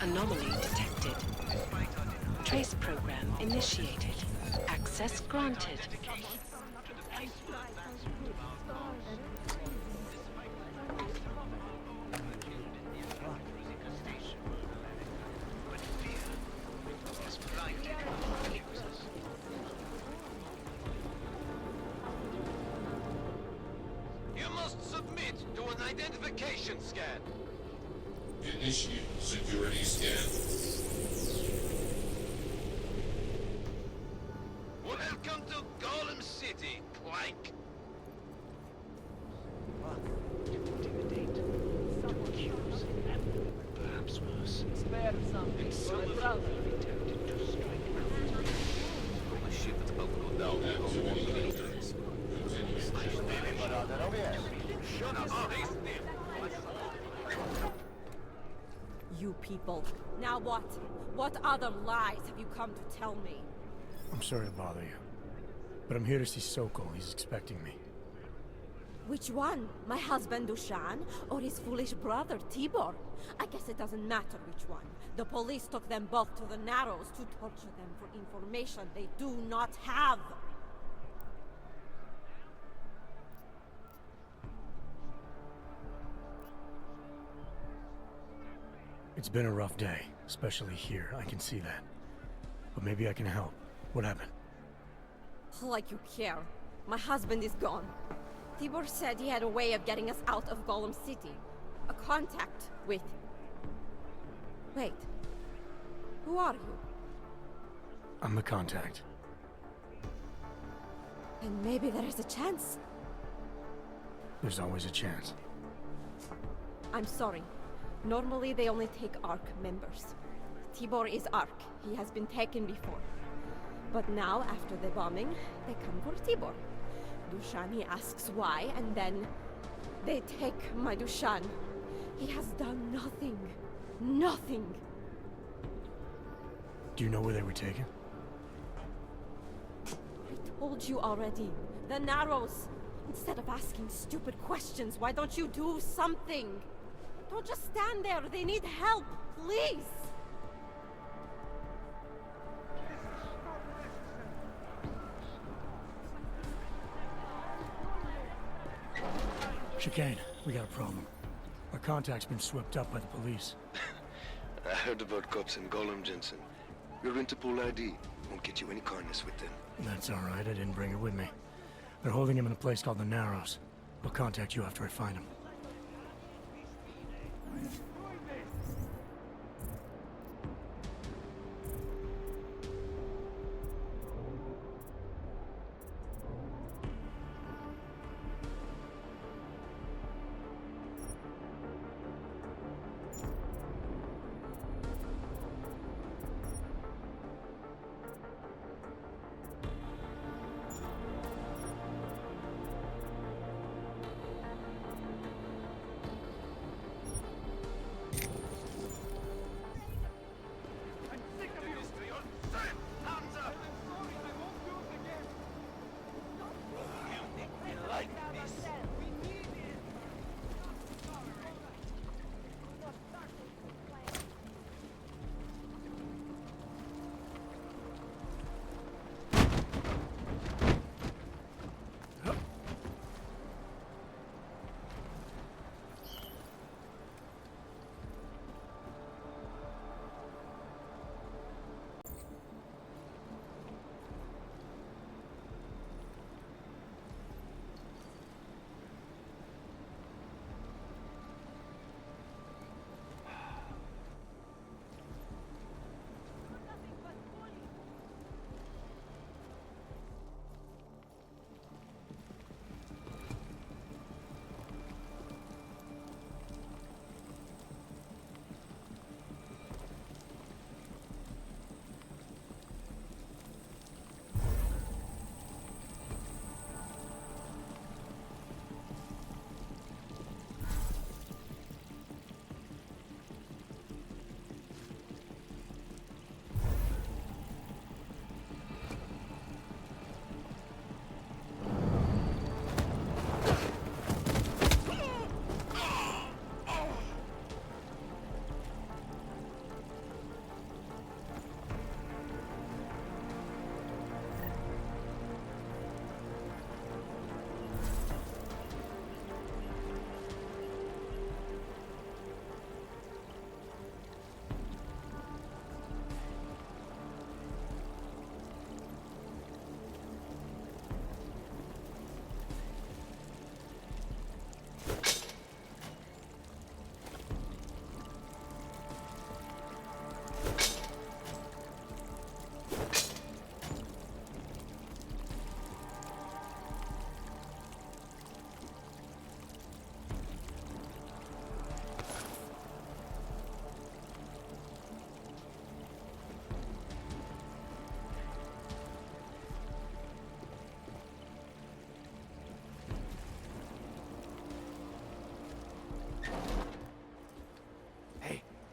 Anomaly detected. Trace program initiated. Access granted. You must submit to an identification scan. Initiate security scan. Welcome to Golem City, Clank. Intimidate, to accuse, and perhaps worse. Spare something for the brother. Be tempted to strike. The ship is about to go down. Shut up! You people. Now what? What other lies have you come to tell me? I'm sorry to bother you. But I'm here to see Sokol. He's expecting me. Which one? My husband Dushan, or his foolish brother Tibor? I guess it doesn't matter which one. The police took them both to the Narrows to torture them for information they do not have. It's been a rough day, especially here. I can see that. But maybe I can help. What happened? Like you care. My husband is gone. Tibor said he had a way of getting us out of Golem City. A contact with... Wait. Who are you? I'm the contact. And maybe there is a chance. There's always a chance. I'm sorry. Normally they only take ARC members. Tibor is ARC. He has been taken before. But now, after the bombing, they come for Tibor. Dushani asks why, and then they take my Dushan. He has done nothing. Nothing. Do you know where they were taken? I told you already. The Narrows. Instead of asking stupid questions, why don't you do something? Don't just stand there. They need help. Please. Chicane, we got a problem. Our contact's been swept up by the police. I heard about cops in Golem, Jensen. Your Interpol ID won't get you any kindness with them. That's all right. I didn't bring it with me. They're holding him in a place called the Narrows. I'll contact you after I find him.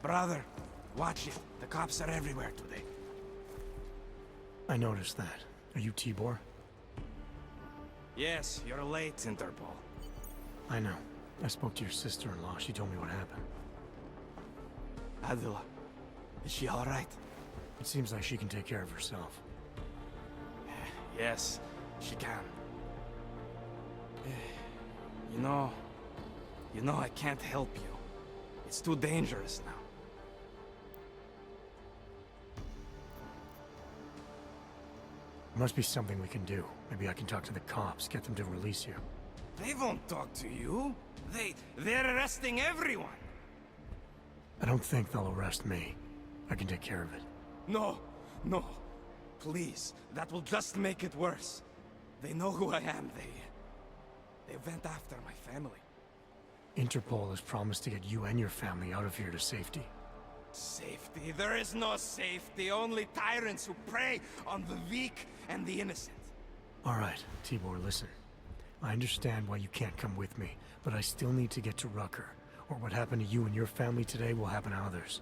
Brother, watch it. The cops are everywhere today. I noticed that. Are you Tibor? Yes, you're late, Interpol. I know. I spoke to your sister-in-law. She told me what happened. Adila, is she all right? It seems like she can take care of herself. Yes, she can. You know I can't help you. It's too dangerous now. There must be something we can do. Maybe I can talk to the cops, get them to release you. They won't talk to you. They're arresting everyone. I don't think they'll arrest me. I can take care of it. No. Please, that will just make it worse. They know who I am. They went after my family. Interpol has promised to get you and your family out of here to safety. Safety? There is no safety. Only tyrants who prey on the weak and the innocent. All right, Tibor, listen. I understand why you can't come with me, but I still need to get to Rucker, or what happened to you and your family today will happen to others.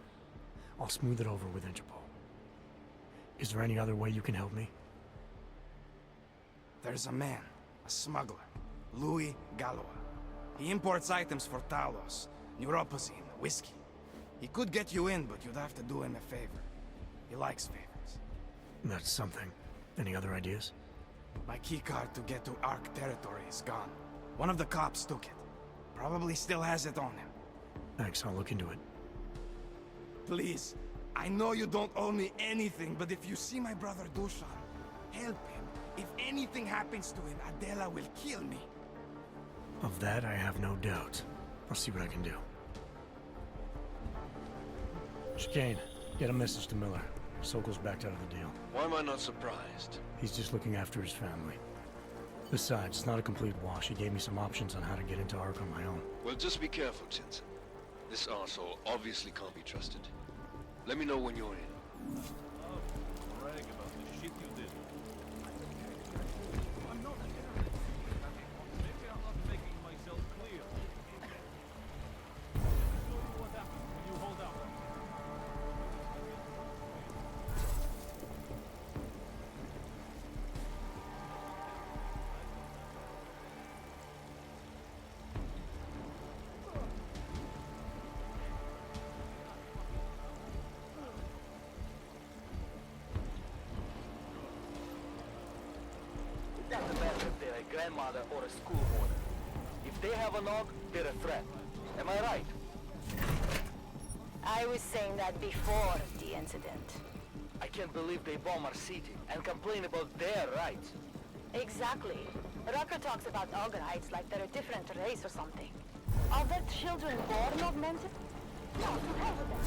I'll smooth it over with Interpol. Is there any other way you can help me? There's a man, a smuggler, Louis Galois. He imports items for Talos, neuropozyne, whiskey. He could get you in, but you'd have to do him a favor. He likes favors. That's something. Any other ideas? My keycard to get to Ark territory is gone. One of the cops took it. Probably still has it on him. Thanks, I'll look into it. Please, I know you don't owe me anything, but if you see my brother Dusan, help him. If anything happens to him, Adela will kill me. Of that, I have no doubt. I'll see what I can do. Chicane, get a message to Miller. Sokol's backed out of the deal. Why am I not surprised? He's just looking after his family. Besides, it's not a complete wash. He gave me some options on how to get into Ark on my own. Well, just be careful, Jensen. This arsehole obviously can't be trusted. Let me know when you're in. Brag about the shit you did. I'm not a terrorist. Maybe I'm not making myself clear. Show you what happens when you hold out. It doesn't matter if they're a grandmother or a school boarder. If they have a nog, they're a threat. Am I right? I was saying that before the incident. I can't believe they bomb our city and complain about their rights. Exactly. Rucker talks about Ogrites like they're a different race or something. Are their children born augmented? No, to hell with them.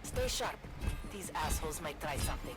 Stay sharp. These assholes might try something.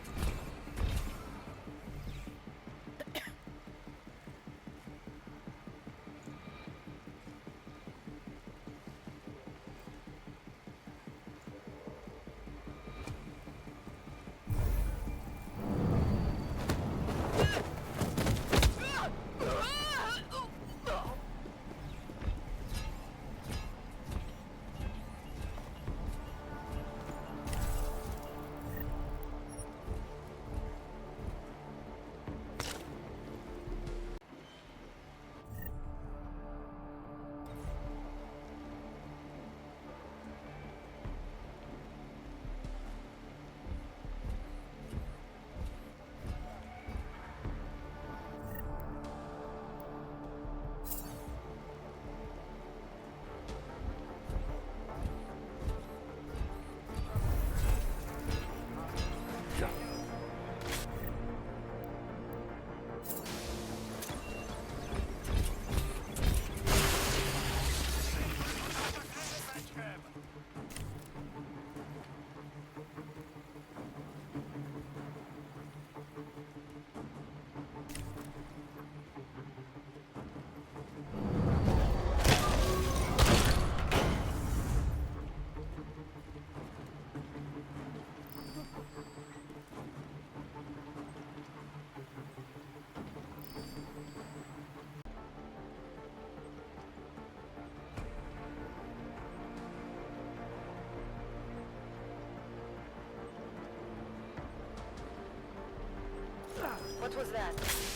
What was that?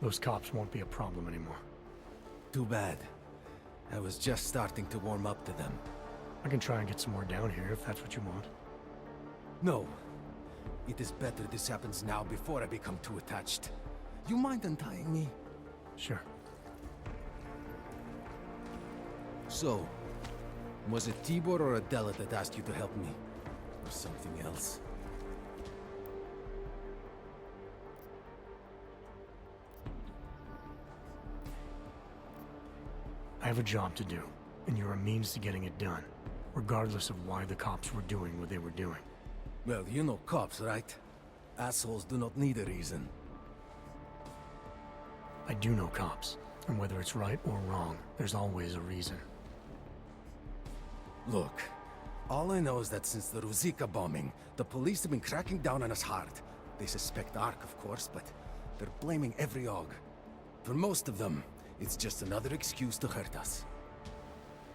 Those cops won't be a problem anymore. Too bad. I was just starting to warm up to them. I can try and get some more down here if that's what you want. No. It is better this happens now before I become too attached. You mind untying me? Sure. So, was it Tibor or Adela that asked you to help me? Or something else? I have a job to do, and you're a means to getting it done, regardless of why the cops were doing what they were doing. Well, you know cops, right? Assholes do not need a reason. I do know cops, and whether it's right or wrong, there's always a reason. Look, all I know is that since the Ruzicka bombing, the police have been cracking down on us hard. They suspect Ark, of course, but they're blaming every AUG. For most of them, it's just another excuse to hurt us.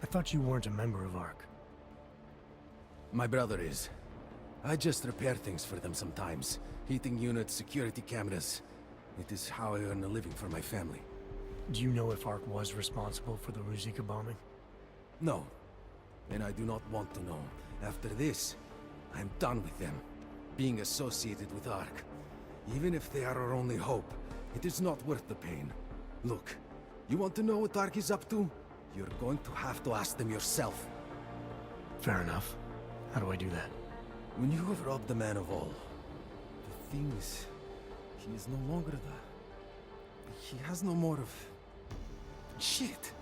I thought you weren't a member of ARC. My brother is. I just repair things for them sometimes. Heating units, security cameras. It is how I earn a living for my family. Do you know if ARC was responsible for the Ruzicka bombing? No. And I do not want to know. After this, I'm done with them. Being associated with ARC. Even if they are our only hope, it is not worth the pain. Look, you want to know what ARC is up to? You're going to have to ask them yourself. Fair enough. How do I do that? When you have robbed the man of all, the thing is, he is no longer He has no more of... shit.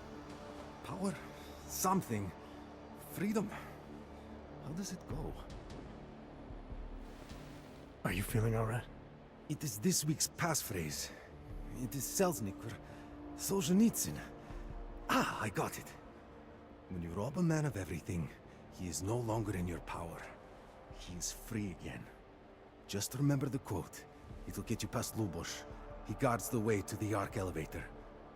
Power? Something. Freedom. How does it go? Are you feeling alright? It is this week's passphrase. It is Selznick or Solzhenitsyn. Ah, I got it. When you rob a man of everything, he is no longer in your power. He is free again. Just remember the quote. It'll get you past Lubosh. He guards the way to the Ark elevator.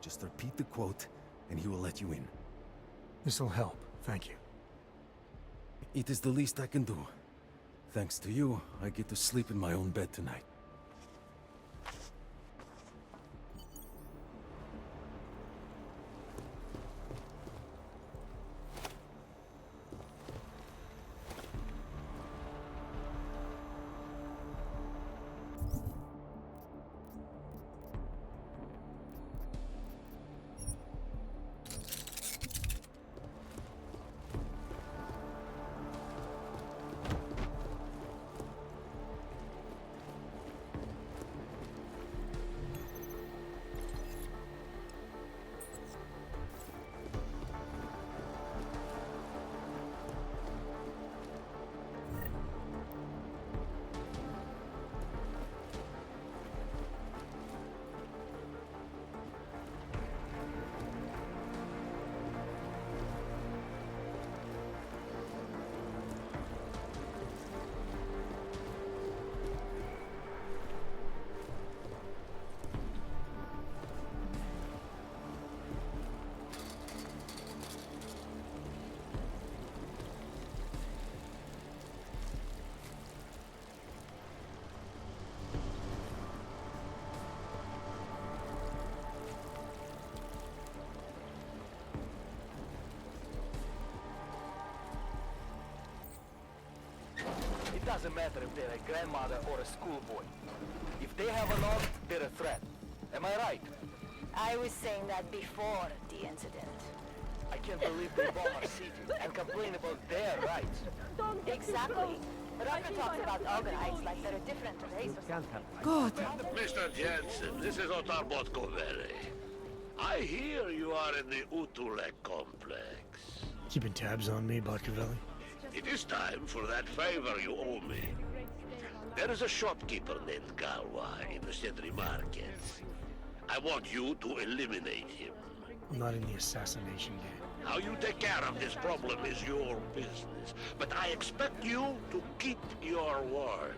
Just repeat the quote, and he will let you in. This'll help, thank you. It is the least I can do. Thanks to you, I get to sleep in my own bed tonight. doesn't matter if they're a grandmother or a schoolboy. If they have a log, they're a threat. Am I right? I was saying that before the incident. I can't believe they bomb our city and complain about their rights. Exactly. Rucker talks about Organites like they're a different race or something. God! Mr. Jensen, this is Otar Botkovere. I hear you are in the Utulek complex. Keeping tabs on me, Botkovelli? It is time for that favor you owe me. There is a shopkeeper named Galwa in the City Market. I want you to eliminate him. I'm not in the assassination game. How you take care of this problem is your business, but I expect you to keep your word.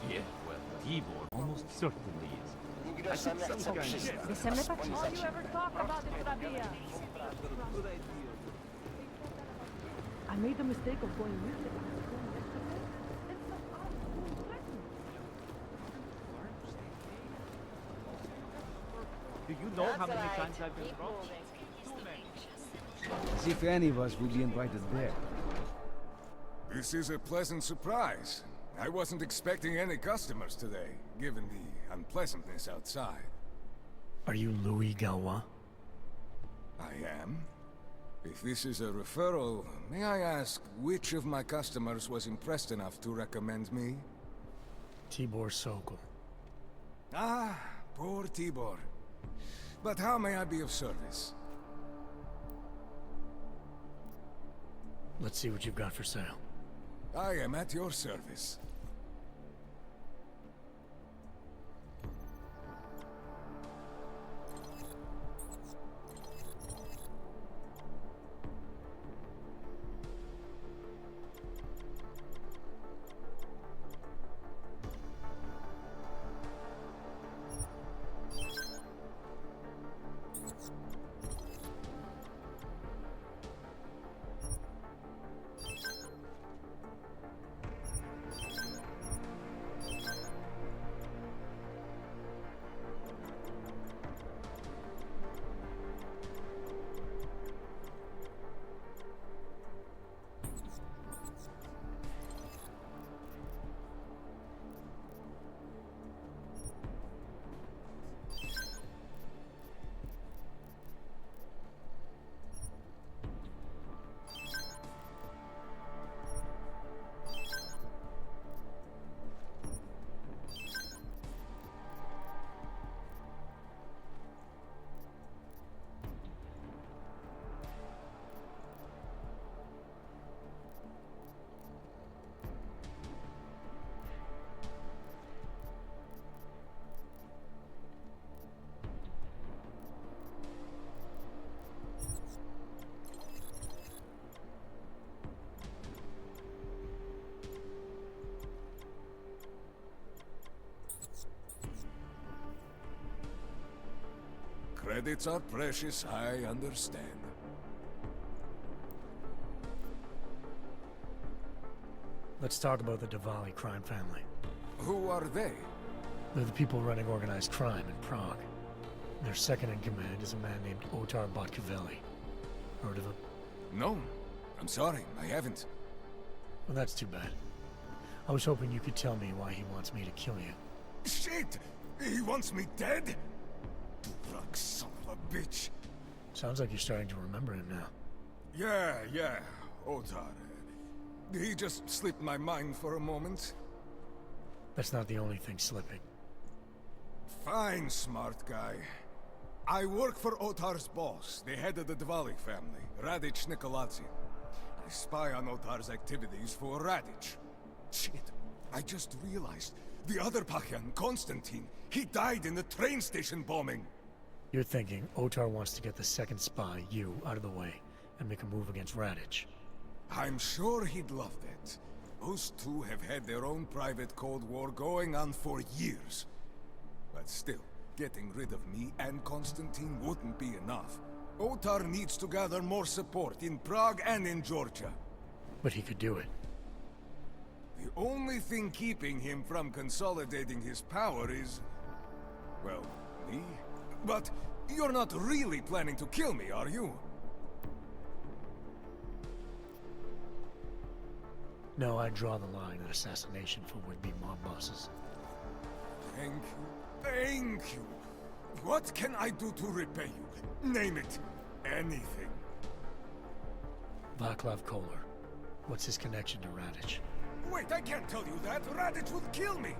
Yeah, well, Tibor almost certainly is. All you ever talk about is Rabia. I made the mistake of going with it. Do you know how many times I've been robbed? As if any of us would be invited there. This is a pleasant surprise. I wasn't expecting any customers today, given the unpleasantness outside. Are you Louis Galwa? I am. If this is a referral, may I ask which of my customers was impressed enough to recommend me? Tibor Sokol. Ah, poor Tibor. But how may I be of service? Let's see what you've got for sale. I am at your service. Credits are precious, I understand. Let's talk about the Diwali crime family. Who are they? They're the people running organized crime in Prague. Their second in command is a man named Otar Botkovelli. Heard of him? No. I'm sorry, I haven't. Well, that's too bad. I was hoping you could tell me why he wants me to kill you. Shit! He wants me dead? Drug son of a bitch. Sounds like you're starting to remember him now. Yeah, Otar. He just slipped my mind for a moment. That's not the only thing slipping. Fine, smart guy. I work for Otar's boss, the head of the Diwali family, Radic Nikoladze. I spy on Otar's activities for Radic. Shit, I just realized. The other Pakyan, Konstantin, he died in the train station bombing. You're thinking Otar wants to get the second spy, you, out of the way, and make a move against Radic. I'm sure he'd love that. Those two have had their own private Cold War going on for years. But still, getting rid of me and Konstantin wouldn't be enough. Otar needs to gather more support in Prague and in Georgia. But he could do it. The only thing keeping him from consolidating his power is... well, me? But You're not really planning to kill me, are you? No, I draw the line at assassination for would-be mob bosses. Thank you. Thank you. What can I do to repay you? Name it. Anything. Vaclav Kolar. What's his connection to Radich? Wait, I can't tell you that. Radich would kill me.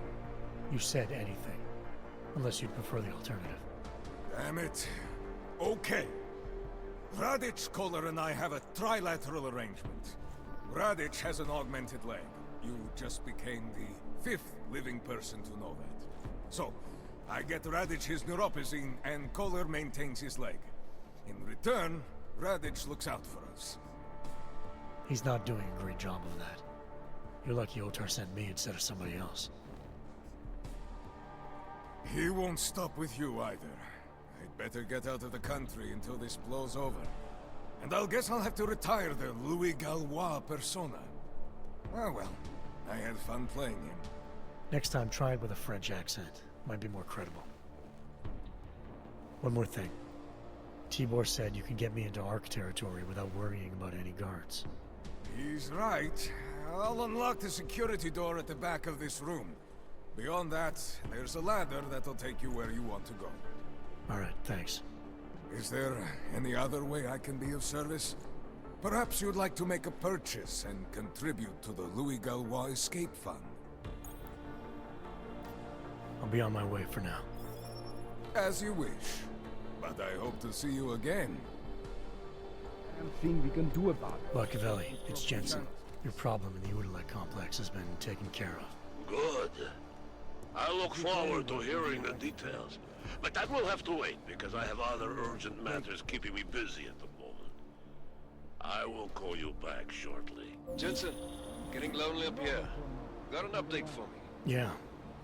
You said anything. Unless you'd prefer the alternative. Damn it. Okay. Radich, Kolar, and I have a trilateral arrangement. Radich has an augmented leg. You just became the 5th living person to know that. So, I get Radich his neuropathy, and Kolar maintains his leg. In return, Radich looks out for us. He's not doing a great job of that. You're lucky Otar sent me instead of somebody else. He won't stop with you either. I'd better get out of the country until this blows over. And I'll guess I'll have to retire the Louis Gallois persona. Ah well, I had fun playing him. Next time, try it with a French accent. Might be more credible. One more thing. Tibor said you can get me into Ark territory without worrying about any guards. He's right. I'll unlock the security door at the back of this room. Beyond that, there's a ladder that'll take you where you want to go. Alright, thanks. Is there any other way I can be of service? Perhaps you'd like to make a purchase and contribute to the Louis Gallois Escape Fund. I'll be on my way for now. As you wish. But I hope to see you again. Thing we can do about it. Machiavelli, it's Jensen. Your problem in the Udalite complex has been taken care of. Good. I look forward to hearing the details. But that will have to wait, because I have other urgent matters keeping me busy at the moment. I will call you back shortly. Jensen, getting lonely up here. Got an update for me? Yeah.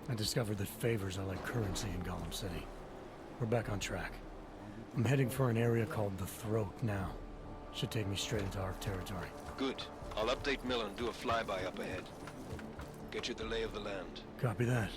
I discovered that favors are like currency in Golem City. We're back on track. I'm heading for an area called the Throat now. Should take me straight into Ark territory. Good. I'll update Miller and do a flyby up ahead. Get you the lay of the land. Copy that.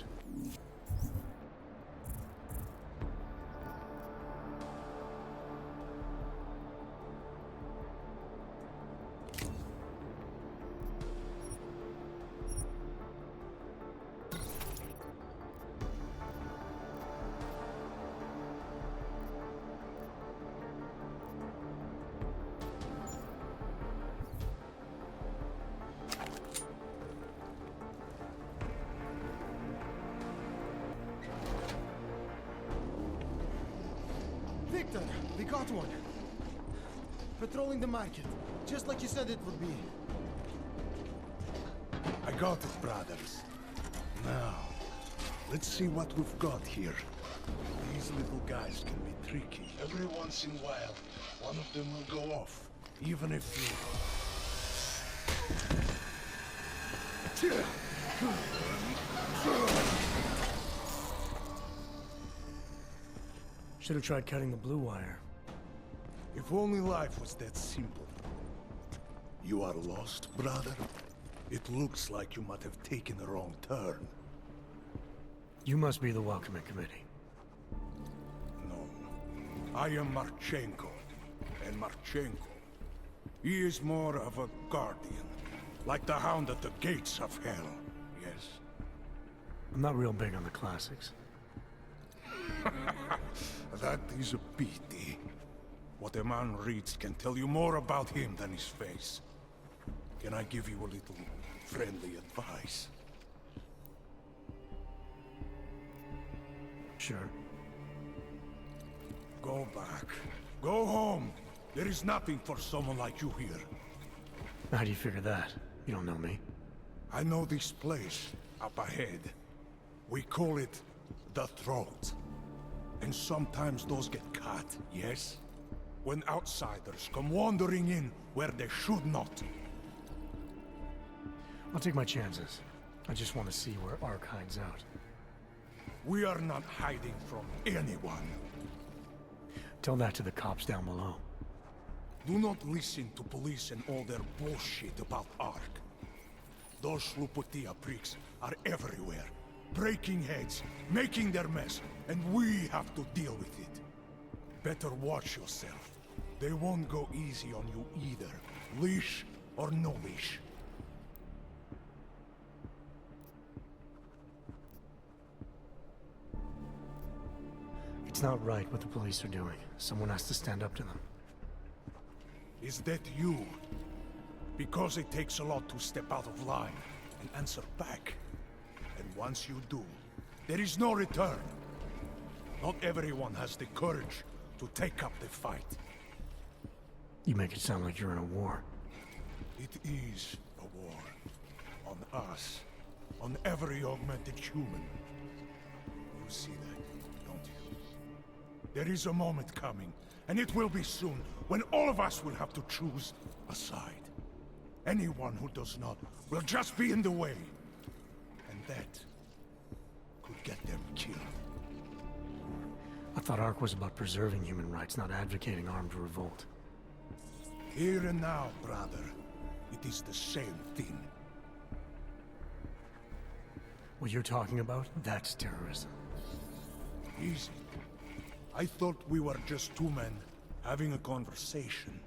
Victor, we got one. Patrolling the market, just like you said it would be. I got it, brothers. Now, let's see what we've got here. These little guys can be tricky. Every once in a while, one of them will go off, even if you... Should have tried cutting the blue wire. If only life was that simple. You are lost, brother? It looks like you might have taken a wrong turn. You must be the welcoming committee. No. I am Marchenko. And Marchenko, he is more of a guardian. Like the hound at the gates of hell. Yes? I'm not real big on the classics. That is a pity. What a man reads can tell you more about him than his face. Can I give you a little friendly advice? Sure. Go back. Go home. There is nothing for someone like you here. How do you figure that? You don't know me. I know this place, up ahead. We call it the Throat. And sometimes those get cut, yes? When outsiders come wandering in where they should not. I'll take my chances. I just want to see where Ark hides out. We are not hiding from anyone. Tell that to the cops down below. Do not listen to police and all their bullshit about Ark. Those Slupotia pricks are everywhere. Breaking heads, making their mess, and we have to deal with it. Better watch yourself. They won't go easy on you either. Leash or no leash. It's not right what the police are doing. Someone has to stand up to them. Is that you? Because it takes a lot to step out of line and answer back. And once you do, there is no return. Not everyone has the courage to take up the fight. You make it sound like you're in a war. It is a war. On us. On every augmented human. You see that, don't you? There is a moment coming, and it will be soon, when all of us will have to choose a side. Anyone who does not will just be in the way. And that could get them killed. I thought ARC was about preserving human rights, not advocating armed revolt. Here and now, brother, it is the same thing. What you're talking about, that's terrorism. Easy. I thought we were just two men having a conversation,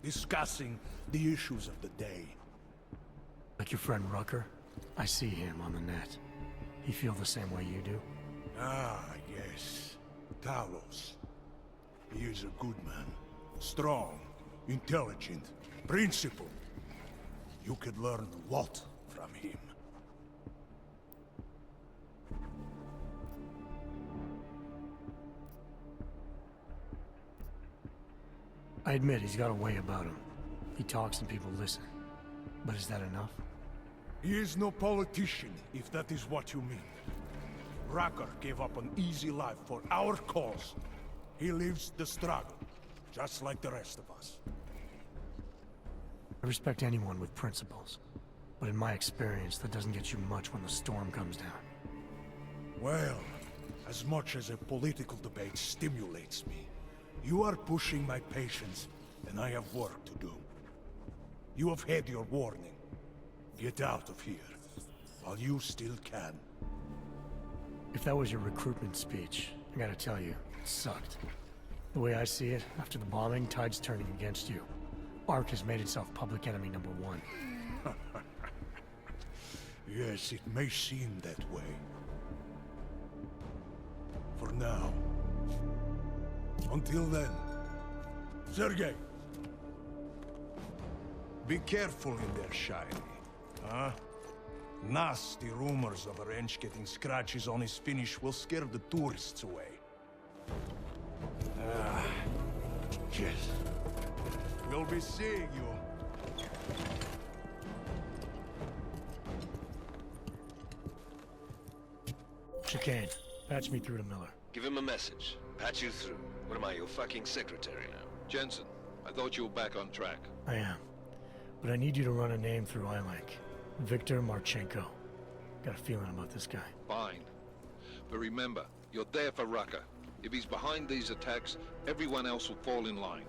discussing the issues of the day. Like your friend Rucker? I see him on the net. He feel the same way you do? Ah, yes. Talos. He is a good man. Strong, intelligent, principled. You could learn a lot from him. I admit he's got a way about him. He talks and people listen. But is that enough? He is no politician, if that is what you mean. Rucker gave up an easy life for our cause. He lives the struggle, just like the rest of us. I respect anyone with principles. But in my experience, that doesn't get you much when the storm comes down. Well, as much as a political debate stimulates me, you are pushing my patience, and I have work to do. You have had your warning. Get out of here, while you still can. If that was your recruitment speech, I gotta tell you, it sucked. The way I see it, after the bombing, tide's turning against you. ARC has made itself public enemy #1. Yes, it may seem that way. For now. Until then, Sergei. Be careful in there, Shiny. Huh? Nasty rumors of a wrench getting scratches on his finish will scare the tourists away. Ah, yes. We'll be seeing you. Chicane, patch me through to Miller. Give him a message. Patch you through. What am I, your fucking secretary now? Jensen, I thought you were back on track. I am. But I need you to run a name through iLink. Victor Marchenko. Got a feeling about this guy. Fine. But remember, you're there for Rucker. If he's behind these attacks, everyone else will fall in line.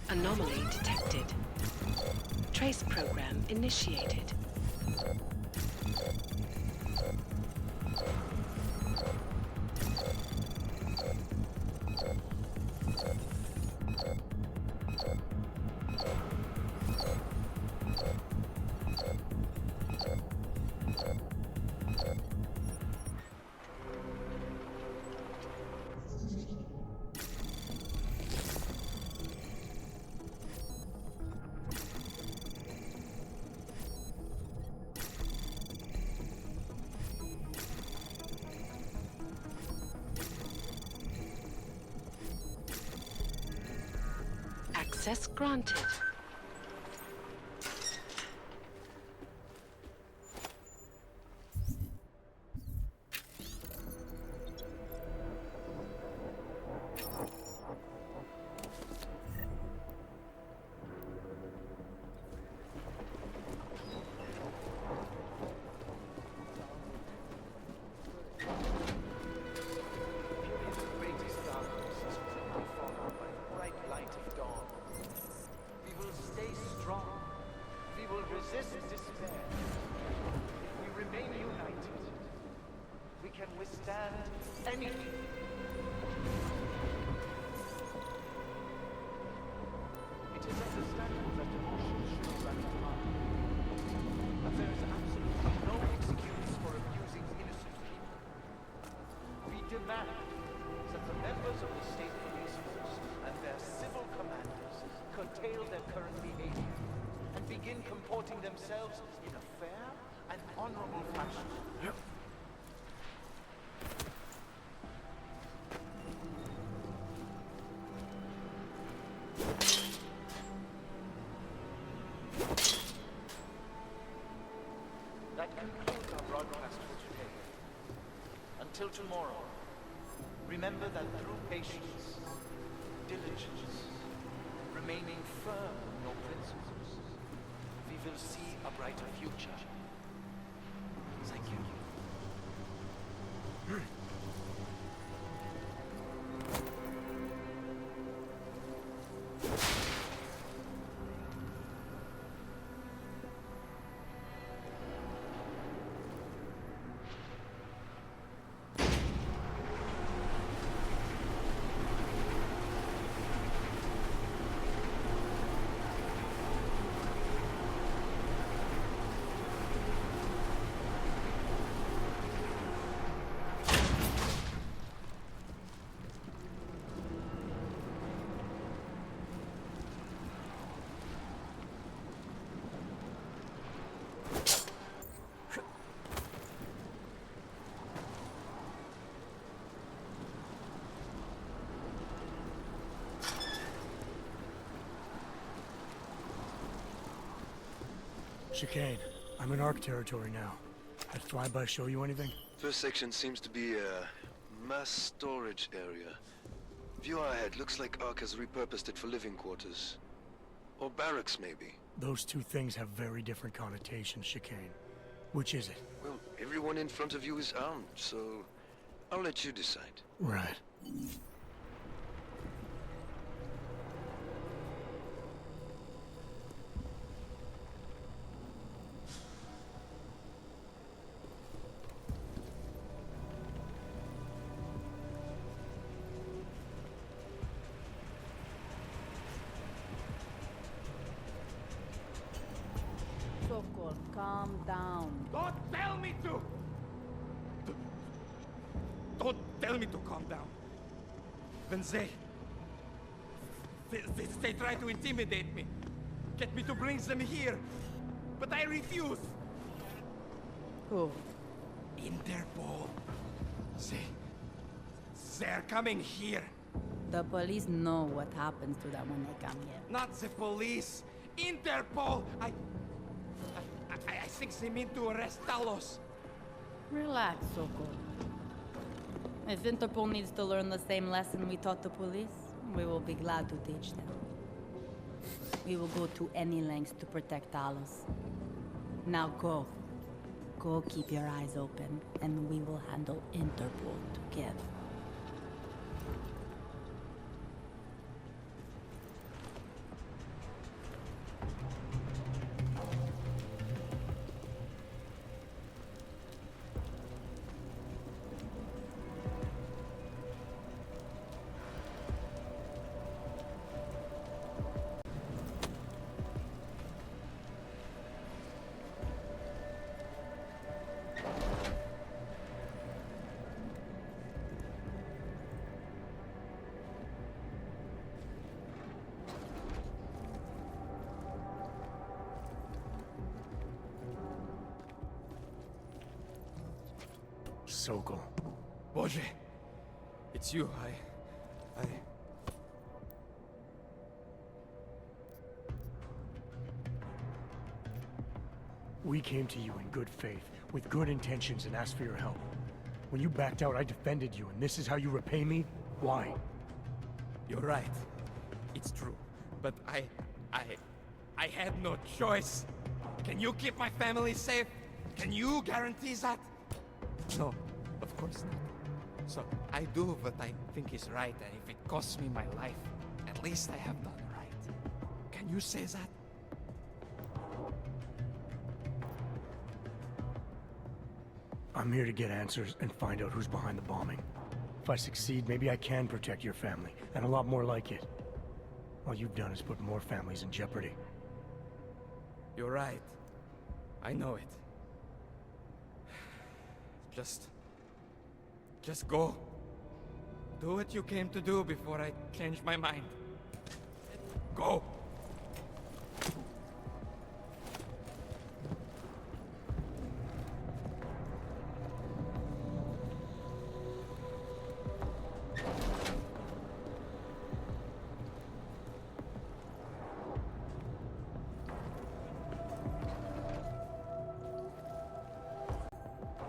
Anomaly detected. Trace program initiated. Access granted. Comporting themselves in a fair and honorable fashion. That concludes our broadcast for today. Until tomorrow, remember that through patience, diligence, remaining firm in your principles, we will see a brighter future. Thank you. Chicane, I'm in Ark territory now. That flyby show you anything? First section seems to be a mass storage area. View ahead, looks like Ark has repurposed it for living quarters. Or barracks, maybe. Those two things have very different connotations, Chicane. Which is it? Well, everyone in front of you is armed, so I'll let you decide. Right. Sokol, calm down. Don't tell me to! Don't tell me to calm down. When they try to intimidate me, get me to bring them here, but I refuse. Who? Interpol. They're coming here. The police know what happens to them when they come here. Not the police. Interpol. I think they mean to arrest Talos. Relax, Sokol. If Interpol needs to learn the same lesson we taught the police, we will be glad to teach them. We will go to any lengths to protect Talos. Now go. Go keep your eyes open, and we will handle Interpol together. Sokol. Boże, it's you. I... We came to you in good faith, with good intentions, and asked for your help. When you backed out, I defended you, and this is how you repay me? Why? You're right. It's true. But I had no choice. Can you keep my family safe? Can you guarantee that? No, of course not. So I do what I think is right, and if it costs me my life, at least I have done right. Can you say that? I'm here to get answers and find out who's behind the bombing. If I succeed, maybe I can protect your family, and a lot more like it. All you've done is put more families in jeopardy. You're right. I know it. Just go. Do what you came to do before I change my mind. Go!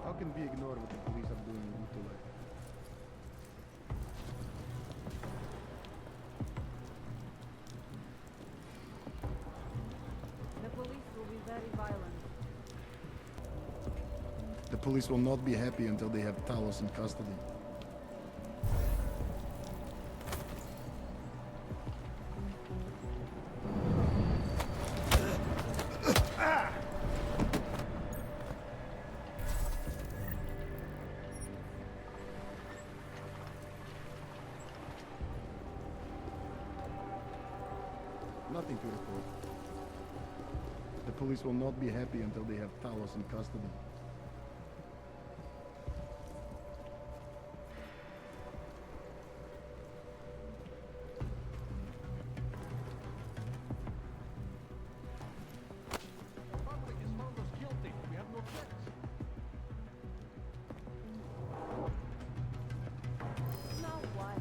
How can we ignore what the police are doing in Utule? The police will be very violent. The police will not be happy until they have Talos in custody. Nothing to report. The police will not be happy until they have Talos in custody. Public has found us guilty. We have no chance. Now what?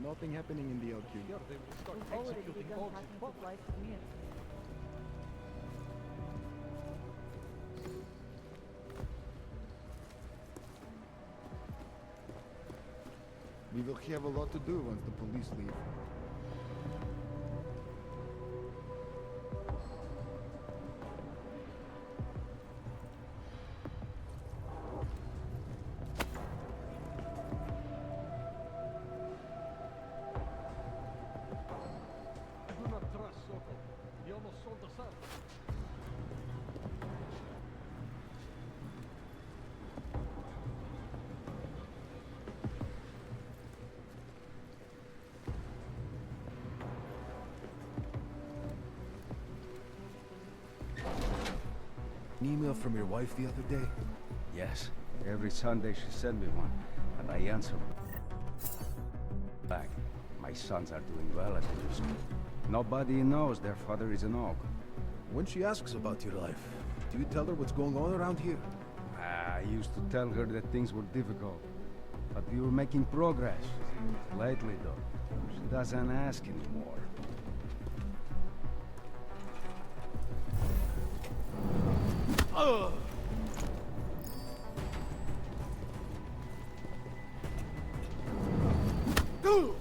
Nothing happening in the LQ. Here, they will start We've already executing begun dogs in packing public. supplies from here. We will have a lot to do once the police leave. I do not trust Sokol. He almost sold us out. An email from your wife the other day? Yes. Every Sunday she sent me one, and I answer back. My sons are doing well at the new school. Nobody knows their father is an og. When she asks about your life, do you tell her what's going on around here? I used to tell her that things were difficult, but we were making progress. Lately, though, she doesn't ask anymore. Ugh! Dude!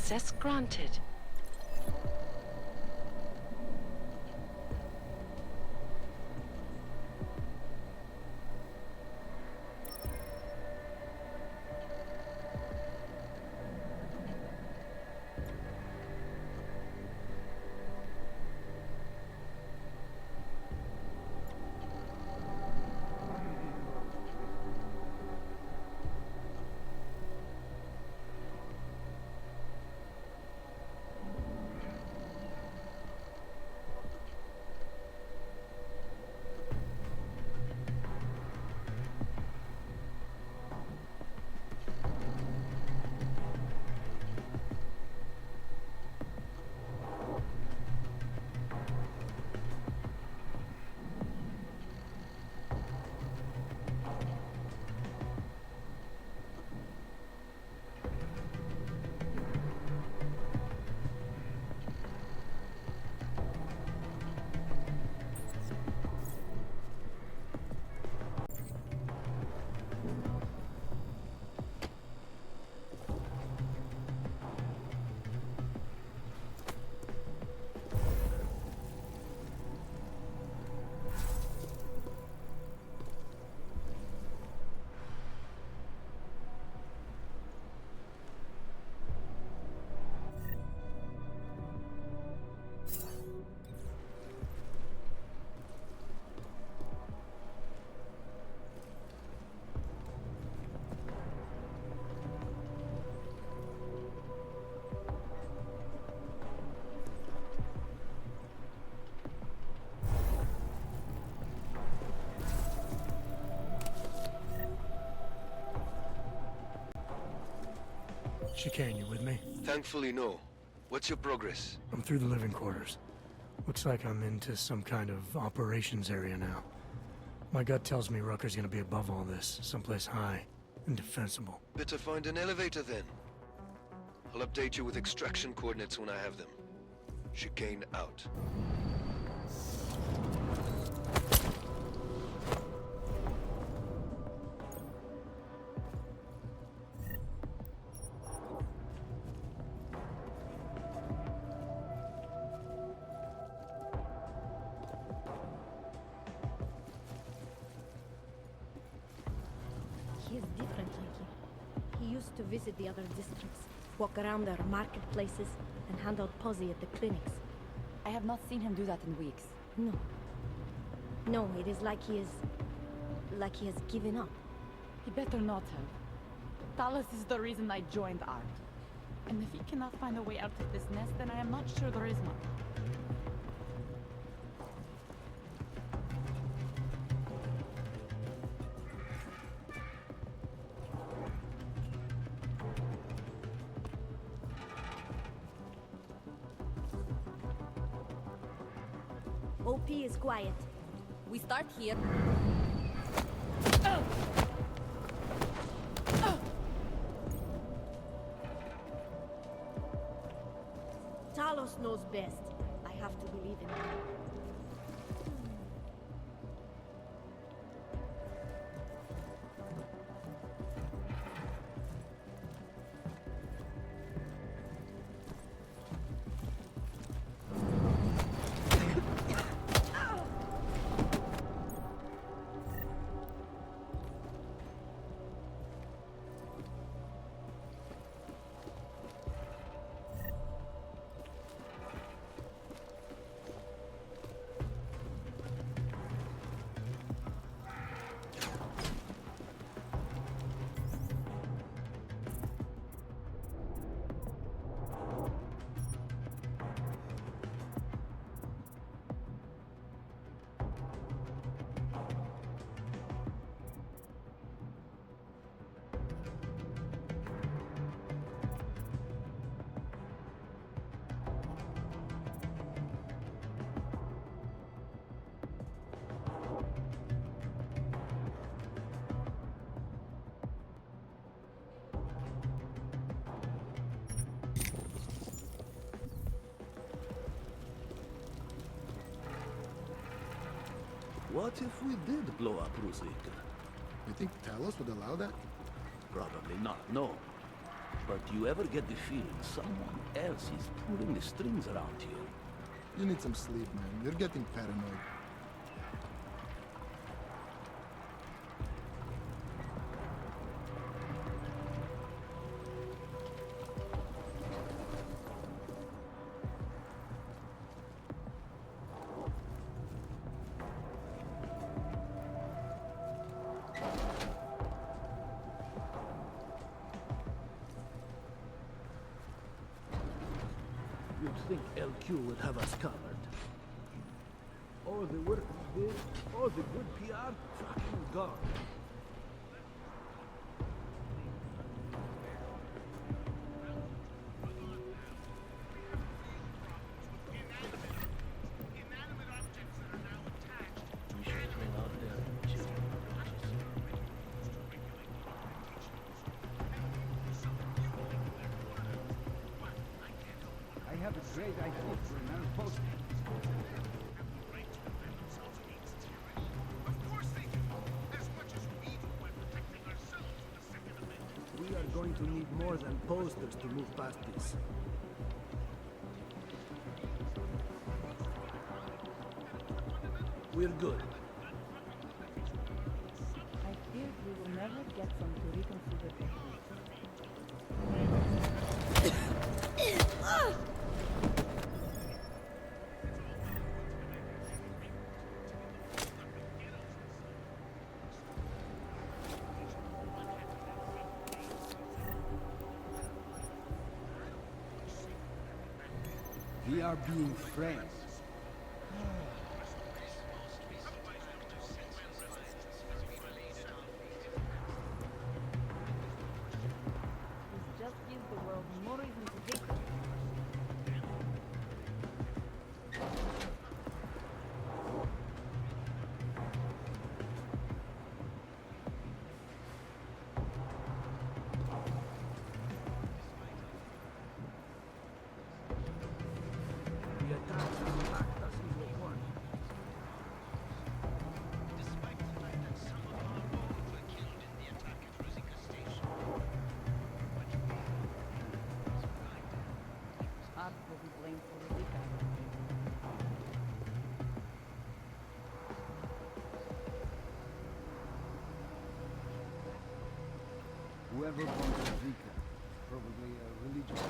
Access granted. Chicane, you with me? Thankfully, no. What's your progress? I'm through the living quarters. Looks like I'm into some kind of operations area now. My gut tells me Rucker's gonna be above all this, someplace high and defensible. Better find an elevator then. I'll update you with extraction coordinates when I have them. Chicane out. He is different, Yankee. He used to visit the other districts, walk around their marketplaces, and hand out posse at the clinics. I have not seen him do that in weeks. No. No, it is like he is... like he has given up. He better not have. Talos is the reason I joined Art. And if he cannot find a way out of this nest, then I am not sure there is one. OP is quiet. We start here. Talos knows best. I have to believe him. What if we did blow up Rusik? You think Talos would allow that? Probably not, no. But you ever get the feeling someone else is pulling the strings around here? You need some sleep, man. You're getting paranoid. You'd think LQ would have us covered. All the work we did, all the good PR, fucking gone. We should hang out there and chill. I have a great idea for an outpost. We are going to need more than posters to move past this. We're good. I fear we will never get them to reconsider their We are being friends. This just gives the world more reason to hate them. The attack attacked us in your one. Art will be blamed for the weak eye. Whoever bumped Zika, probably a religious.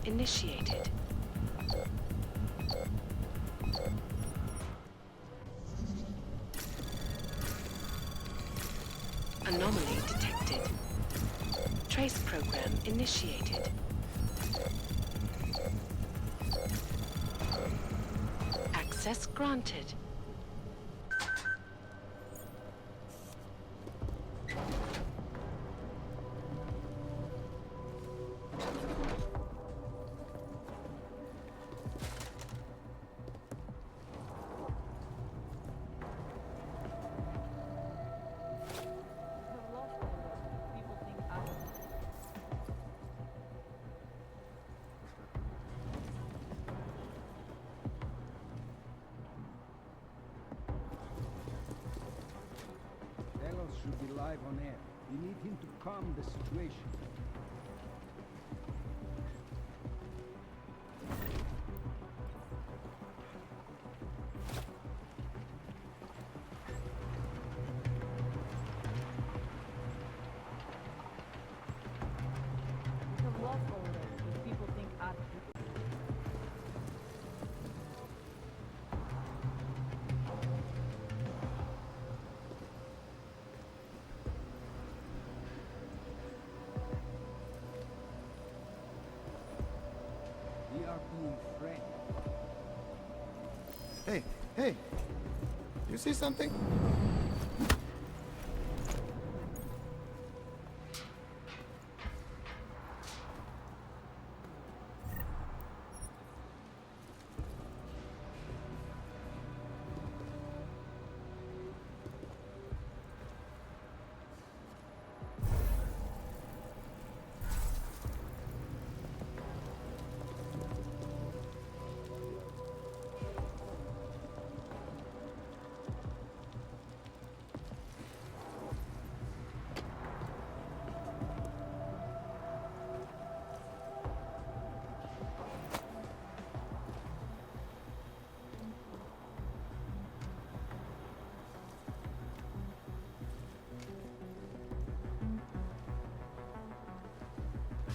initiated. Anomaly detected. Trace program initiated. Access granted. Deus should be live on air. We need him to calm the situation. We have lost order if people think art. We are being framed. Hey, hey! You see something?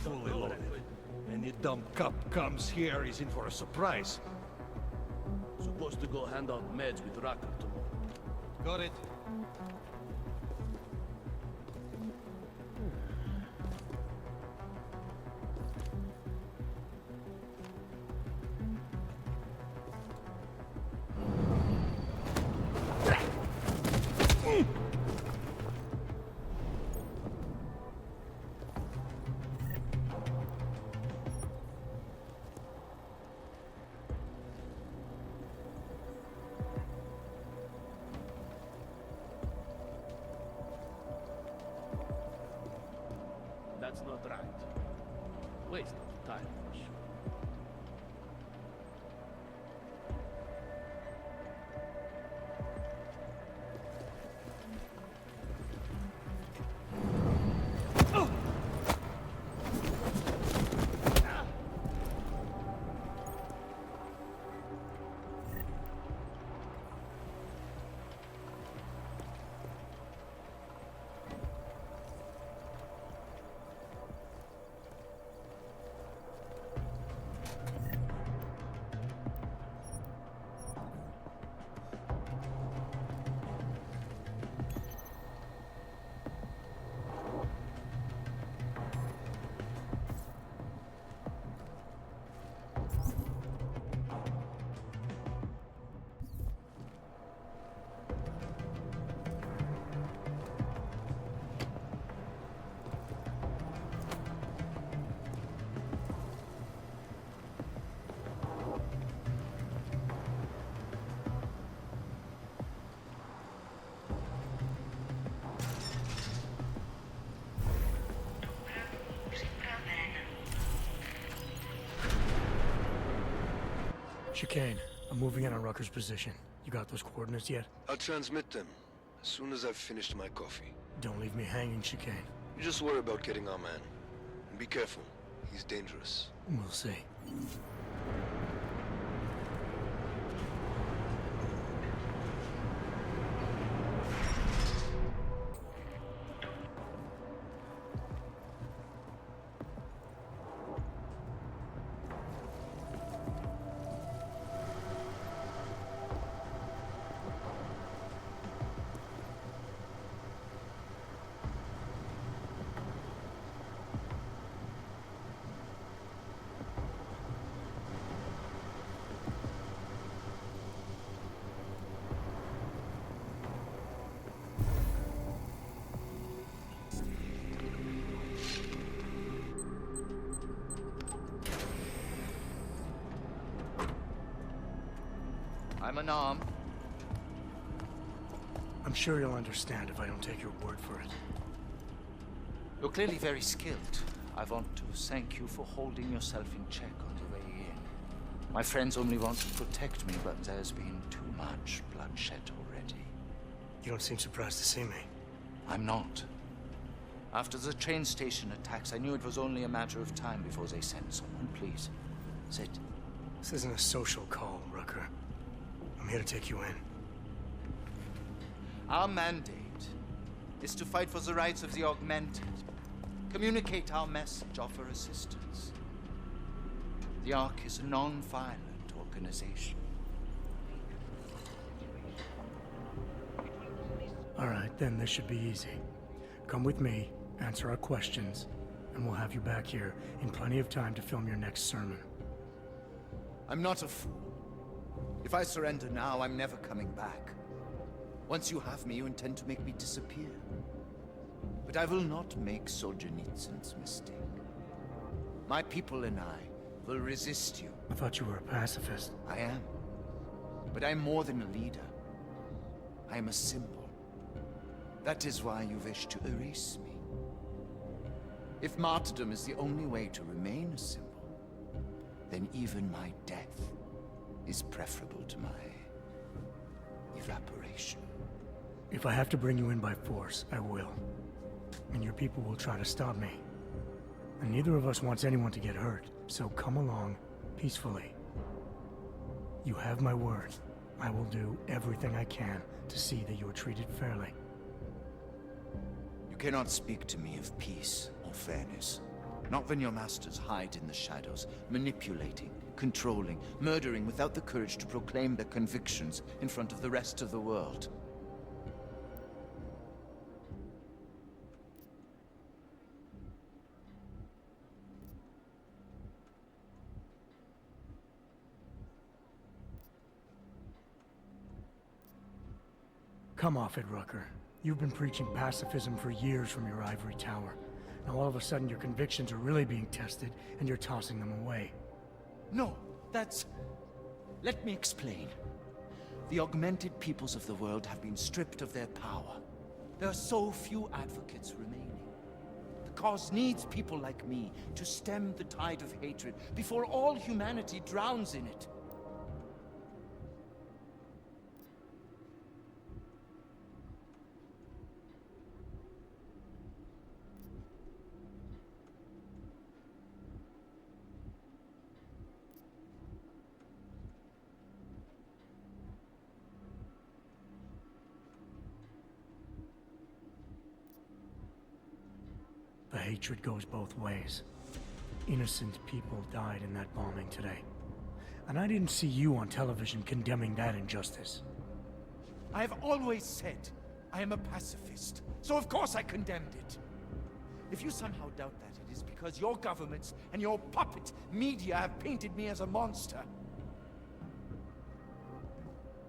Fully loaded. Any dumb cop comes here, he's in for a surprise. Supposed to go hand out meds with Rucker tomorrow. Got it. That's not right. Waste of time for sure. Chicane, I'm moving in on Rucker's position. You got those coordinates yet? I'll transmit them as soon as I've finished my coffee. Don't leave me hanging, Chicane. You just worry about getting our man. And be careful. He's dangerous. We'll see. I'm unarmed. I'm sure you'll understand if I don't take your word for it. You're clearly very skilled. I want to thank you for holding yourself in check on the way in. My friends only want to protect me, but there's been too much bloodshed already. You don't seem surprised to see me. I'm not. After the train station attacks, I knew it was only a matter of time before they sent someone. Please, sit. This isn't a social call, Rucker. I'm here to take you in. Our mandate is to fight for the rights of the augmented. Communicate our message, offer assistance. The Ark is a non-violent organization. All right, then this should be easy. Come with me, answer our questions, and we'll have you back here in plenty of time to film your next sermon. I'm not a fool. If I surrender now, I'm never coming back. Once you have me, you intend to make me disappear. But I will not make Solzhenitsyn's mistake. My people and I will resist you. I thought you were a pacifist. I am. But I'm more than a leader. I am a symbol. That is why you wish to erase me. If martyrdom is the only way to remain a symbol, then even my death is preferable to my evaporation. If I have to bring you in by force, I will. And your people will try to stop me. And neither of us wants anyone to get hurt, so come along peacefully. You have my word. I will do everything I can to see that you are treated fairly. You cannot speak to me of peace or fairness. Not when your masters hide in the shadows, manipulating, controlling, murdering without the courage to proclaim their convictions in front of the rest of the world. Come off it, Rucker. You've been preaching pacifism for years from your ivory tower. Now all of a sudden your convictions are really being tested, and you're tossing them away. No, that's... Let me explain. The augmented peoples of the world have been stripped of their power. There are so few advocates remaining. The cause needs people like me to stem the tide of hatred before all humanity drowns in it. The hatred goes both ways. Innocent people died in that bombing today. And I didn't see you on television condemning that injustice. I have always said I am a pacifist, so of course I condemned it. If you somehow doubt that, it is because your governments and your puppet media have painted me as a monster.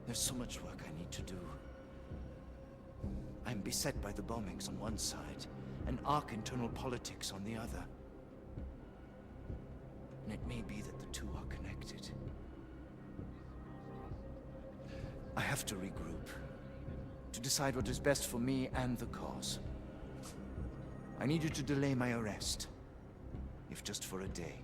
There's so much work I need to do. I am beset by the bombings on one side, and Ark internal politics on the other. And it may be that the two are connected. I have to regroup, to decide what is best for me and the cause. I need you to delay my arrest, if just for a day.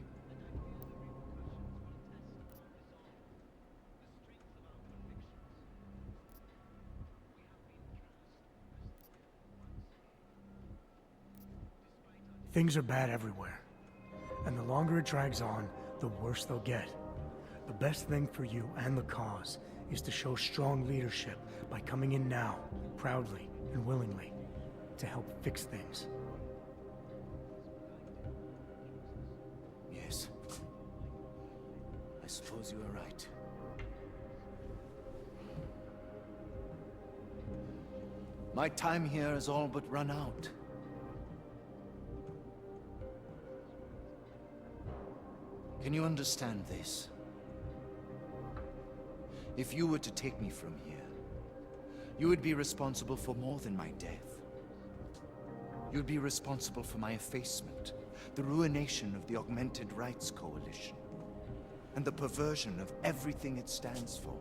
Things are bad everywhere. And the longer it drags on, the worse they'll get. The best thing for you and the cause is to show strong leadership by coming in now, proudly and willingly, to help fix things. Yes. I suppose you are right. My time here has all but run out. Can you understand this? If you were to take me from here, you would be responsible for more than my death. You'd be responsible for my effacement, the ruination of the Augmented Rights Coalition, and the perversion of everything it stands for.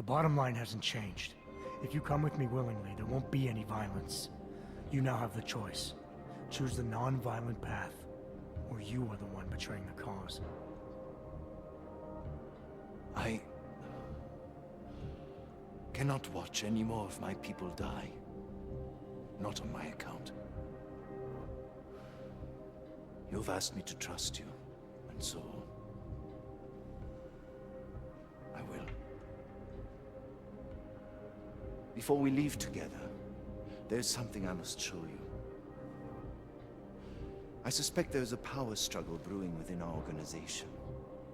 The bottom line hasn't changed. If you come with me willingly, there won't be any violence. You now have the choice. Choose the non-violent path, or you are the one betraying the cause. I cannot watch any more of my people die. Not on my account. You've asked me to trust you, and so I will. Before we leave together, there's something I must show you. I suspect there's a power struggle brewing within our organization.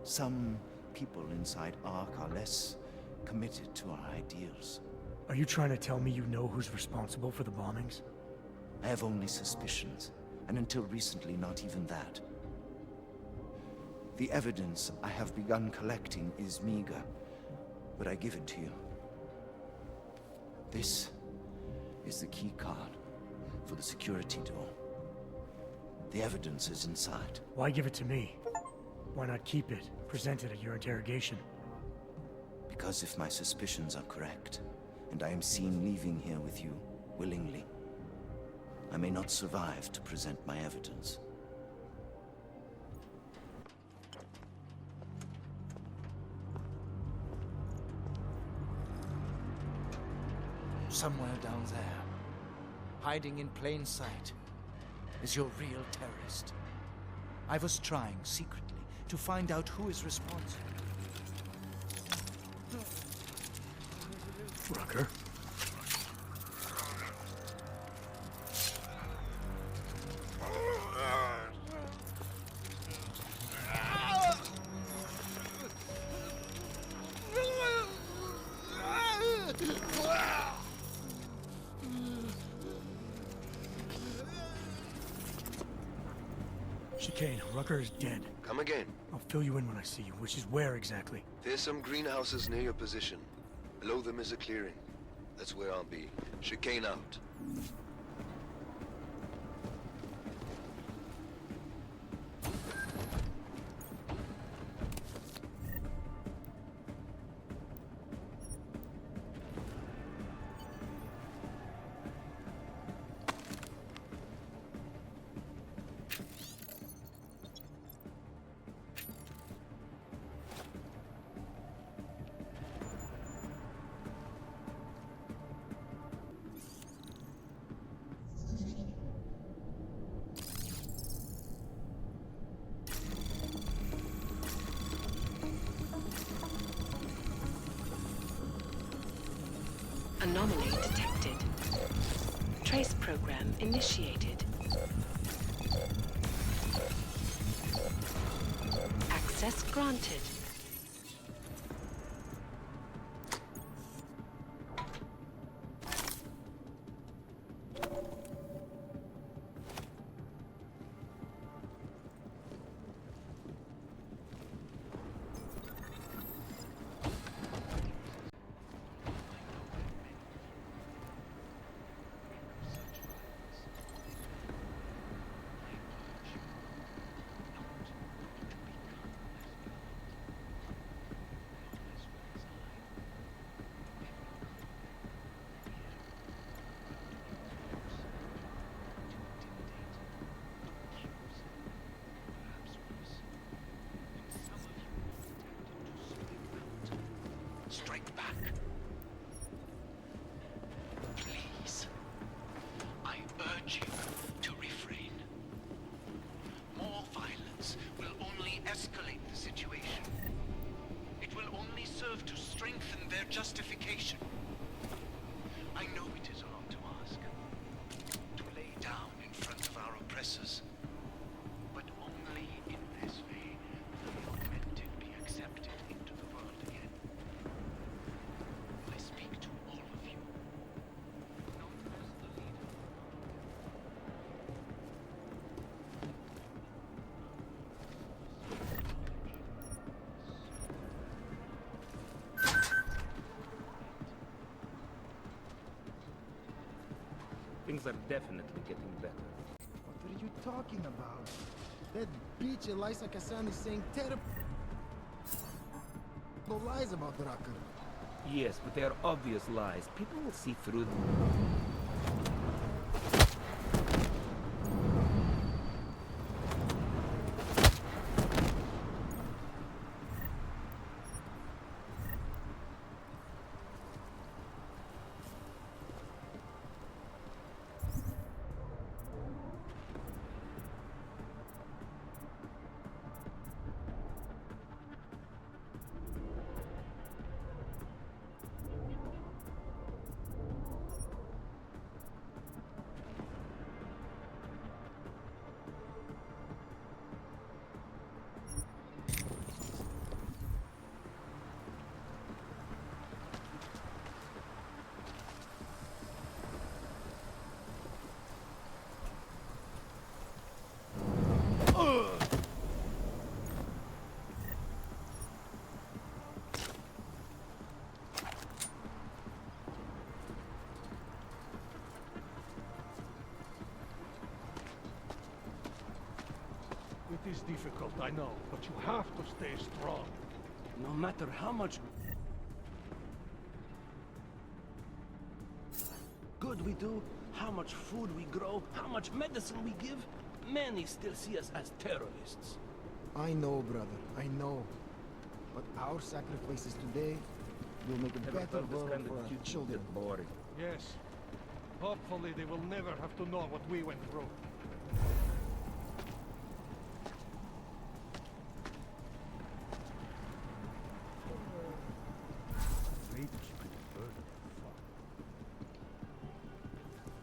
Some people inside ARC are less committed to our ideals. Are you trying to tell me you know who's responsible for the bombings? I have only suspicions, and until recently, not even that. The evidence I have begun collecting is meager, but I give it to you. This is the key card for the security door. The evidence is inside. Why give it to me? Why not keep it, present it at your interrogation? Because if my suspicions are correct, and I am seen leaving here with you willingly, I may not survive to present my evidence. Somewhere down there, hiding in plain sight, is your real terrorist. I was trying secretly to find out who is responsible. Rucker? Chicane, Rucker is dead. Come again. I'll fill you in when I see you, which is where exactly? There's some greenhouses near your position. Below them is a clearing. That's where I'll be. Chicane out. Anomaly detected. Trace program initiated. Access granted. Strike back. Please. I urge you to refrain. More violence will only escalate the situation. It will only serve to strengthen their justification. I know it is a lot to ask. To lay down in front of our oppressors. But only in this way will the augmented be accepted into the world again. I speak to all of you. Not as the leader. Things are definitely getting better. What are you talking about? That bitch Elisa Kassan is saying terrible lies about Rucker. Yes, but they are obvious lies. People will see through them. It is difficult, I know, but you have to stay strong. No matter how much good we do, how much food we grow, how much medicine we give, many still see us as terrorists. I know, brother, I know. But our sacrifices today will make a better world for our children. Boring. Yes. Hopefully they will never have to know what we went through.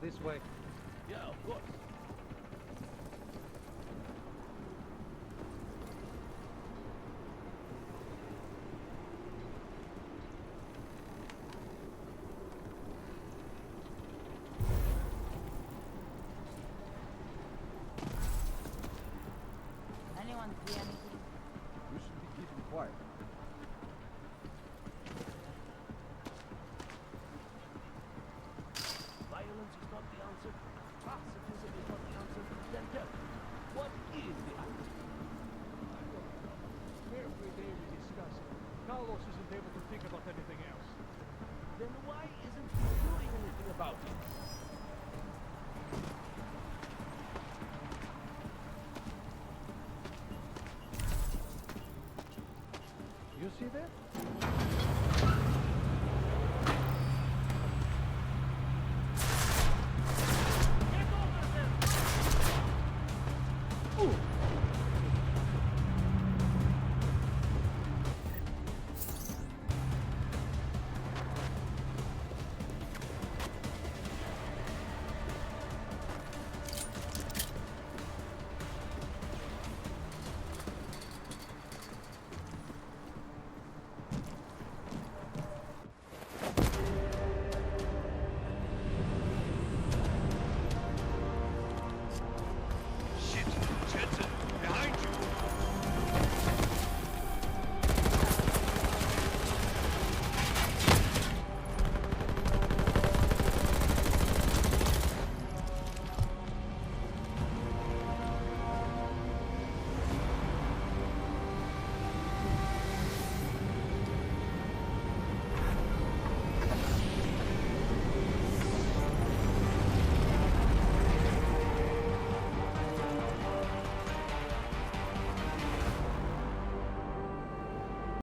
This way. Yeah, of course. Anyone see anything? You should be keeping quiet. Violence is not the answer. Pacifism is not the answer. Then tell me, what is the answer? Every day we discuss it. Carlos isn't able to think about anything else. Then why isn't he doing anything about it? You see that?